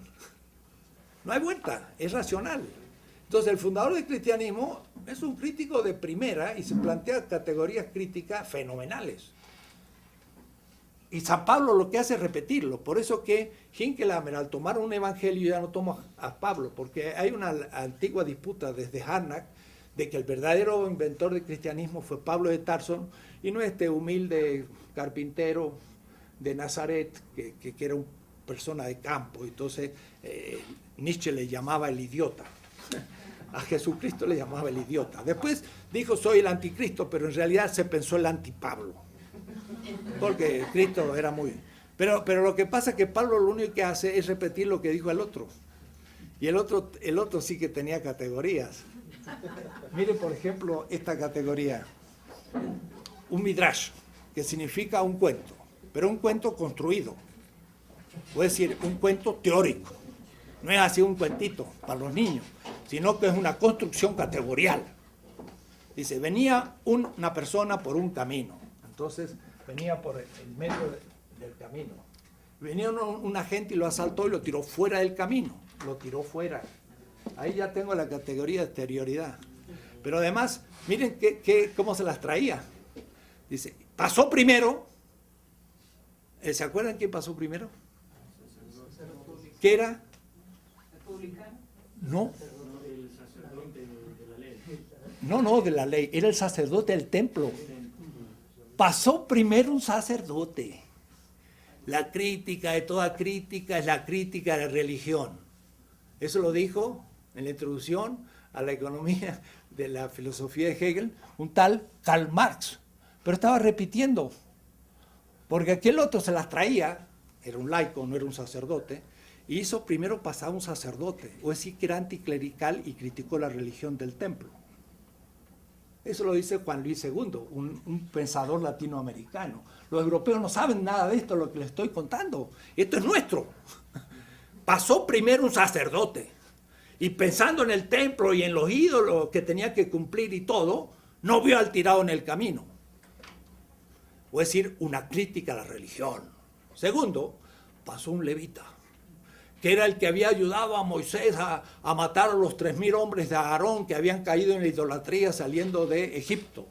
No hay vuelta, es racional. Entonces, el fundador del cristianismo es un crítico de primera y se plantea categorías críticas fenomenales. Y San Pablo lo que hace es repetirlo. Por eso que Hinckelhammer, al tomar un evangelio, ya no toma a Pablo, porque hay una antigua disputa desde Harnack de que el verdadero inventor del cristianismo fue Pablo de Tarso y no este humilde carpintero de Nazaret que era una persona de campo. Entonces Nietzsche le llamaba el idiota. A Jesucristo le llamaba el idiota. Después dijo soy el anticristo, pero en realidad se pensó el antipablo. Porque Cristo era muy... Pero lo que pasa es que Pablo lo único que hace es repetir lo que dijo el otro. Y el otro sí que tenía categorías. Mire, por ejemplo, esta categoría. Un midrash, que significa un cuento, pero un cuento construido. Puede decir, un cuento teórico. No es así un cuentito para los niños, sino que es una construcción categorial. Dice, venía una persona por un camino. Entonces... venía por el medio del camino. Venía una gente y lo asaltó y lo tiró fuera del camino. Lo tiró fuera. Ahí ya tengo la categoría de exterioridad. Pero además, miren cómo se las traía. Dice, pasó primero. ¿Se acuerdan quién pasó primero? ¿Qué era? No. No, de la ley. Era el sacerdote del templo. Pasó primero un sacerdote. La crítica de toda crítica es la crítica de la religión. Eso lo dijo en la introducción a la economía de la filosofía de Hegel, un tal Karl Marx. Pero estaba repitiendo, porque aquel otro se las traía, era un laico, no era un sacerdote, y hizo primero pasar un sacerdote, o decir que era anticlerical y criticó la religión del templo. Eso lo dice Juan Luis II, un pensador latinoamericano. Los europeos no saben nada de esto, lo que les estoy contando. Esto es nuestro. Pasó primero un sacerdote. Y pensando en el templo y en los ídolos que tenía que cumplir y todo, no vio al tirado en el camino. O decir, una crítica a la religión. Segundo, pasó un levita, que era el que había ayudado a Moisés a matar a los 3.000 hombres de Aarón que habían caído en la idolatría saliendo de Egipto.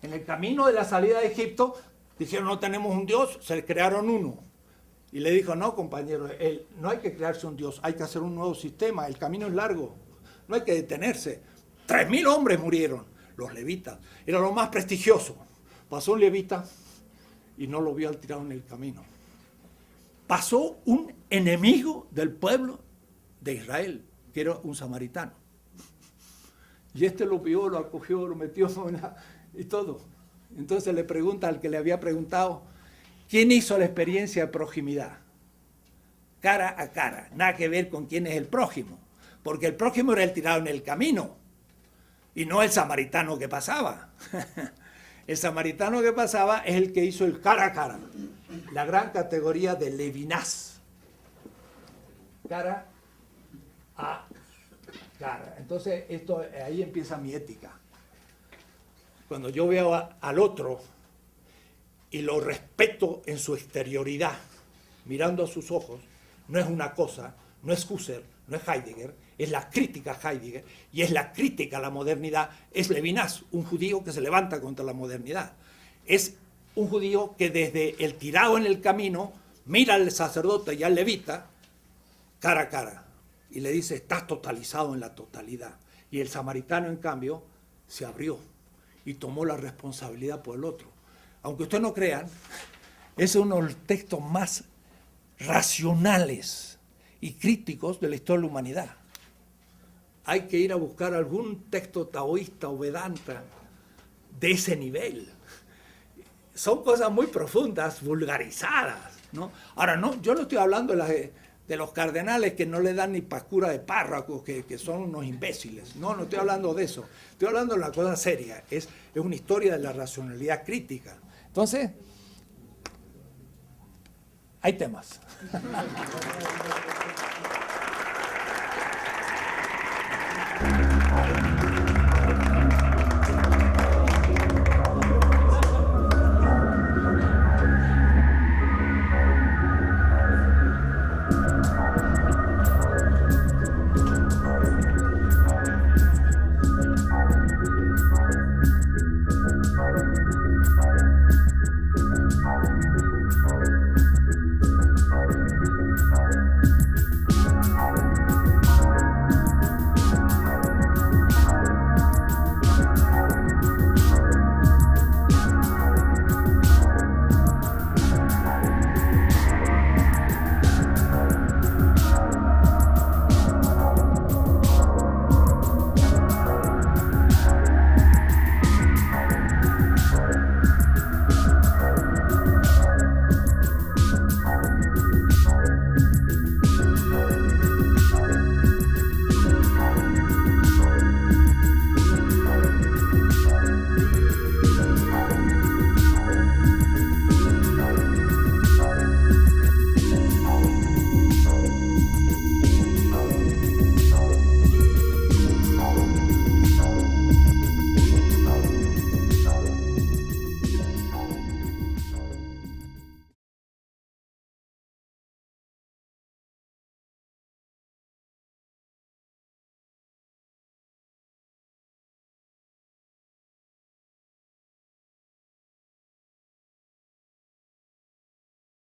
En el camino de la salida de Egipto dijeron, no tenemos un Dios, se crearon uno. Y le dijo, no, compañero, no hay que crearse un Dios, hay que hacer un nuevo sistema, el camino es largo, no hay que detenerse. 3.000 hombres murieron, los levitas, era lo más prestigioso. Pasó un levita y no lo vio al tirado en el camino. Pasó un enemigo del pueblo de Israel, que era un samaritano. Y este lo vio, lo acogió, lo metió y todo. Entonces le pregunta al que le había preguntado, ¿quién hizo la experiencia de proximidad? Cara a cara, nada que ver con quién es el prójimo, porque el prójimo era el tirado en el camino y no el samaritano que pasaba. El samaritano que pasaba es el que hizo el cara a cara, la gran categoría de Levinas. Cara a cara. Entonces, ahí empieza mi ética. Cuando yo veo al otro y lo respeto en su exterioridad, mirando a sus ojos, no es una cosa, no es Husserl, no es Heidegger, es la crítica a Heidegger y es la crítica a la modernidad, es Levinas, un judío que se levanta contra la modernidad. Es un judío que desde el tirado en el camino mira al sacerdote y al levita cara a cara y le dice, estás totalizado en la totalidad. Y el samaritano, en cambio, se abrió y tomó la responsabilidad por el otro. Aunque ustedes no crean, es uno de los textos más racionales y críticos de la historia de la humanidad. Hay que ir a buscar algún texto taoísta o vedanta de ese nivel. Son cosas muy profundas, vulgarizadas, ¿no? Ahora, no, yo no estoy hablando de los cardenales que no le dan ni pascura de párrafos, que son unos imbéciles. No estoy hablando de eso. Estoy hablando de una cosa seria. Es una historia de la racionalidad crítica. Entonces, hay temas.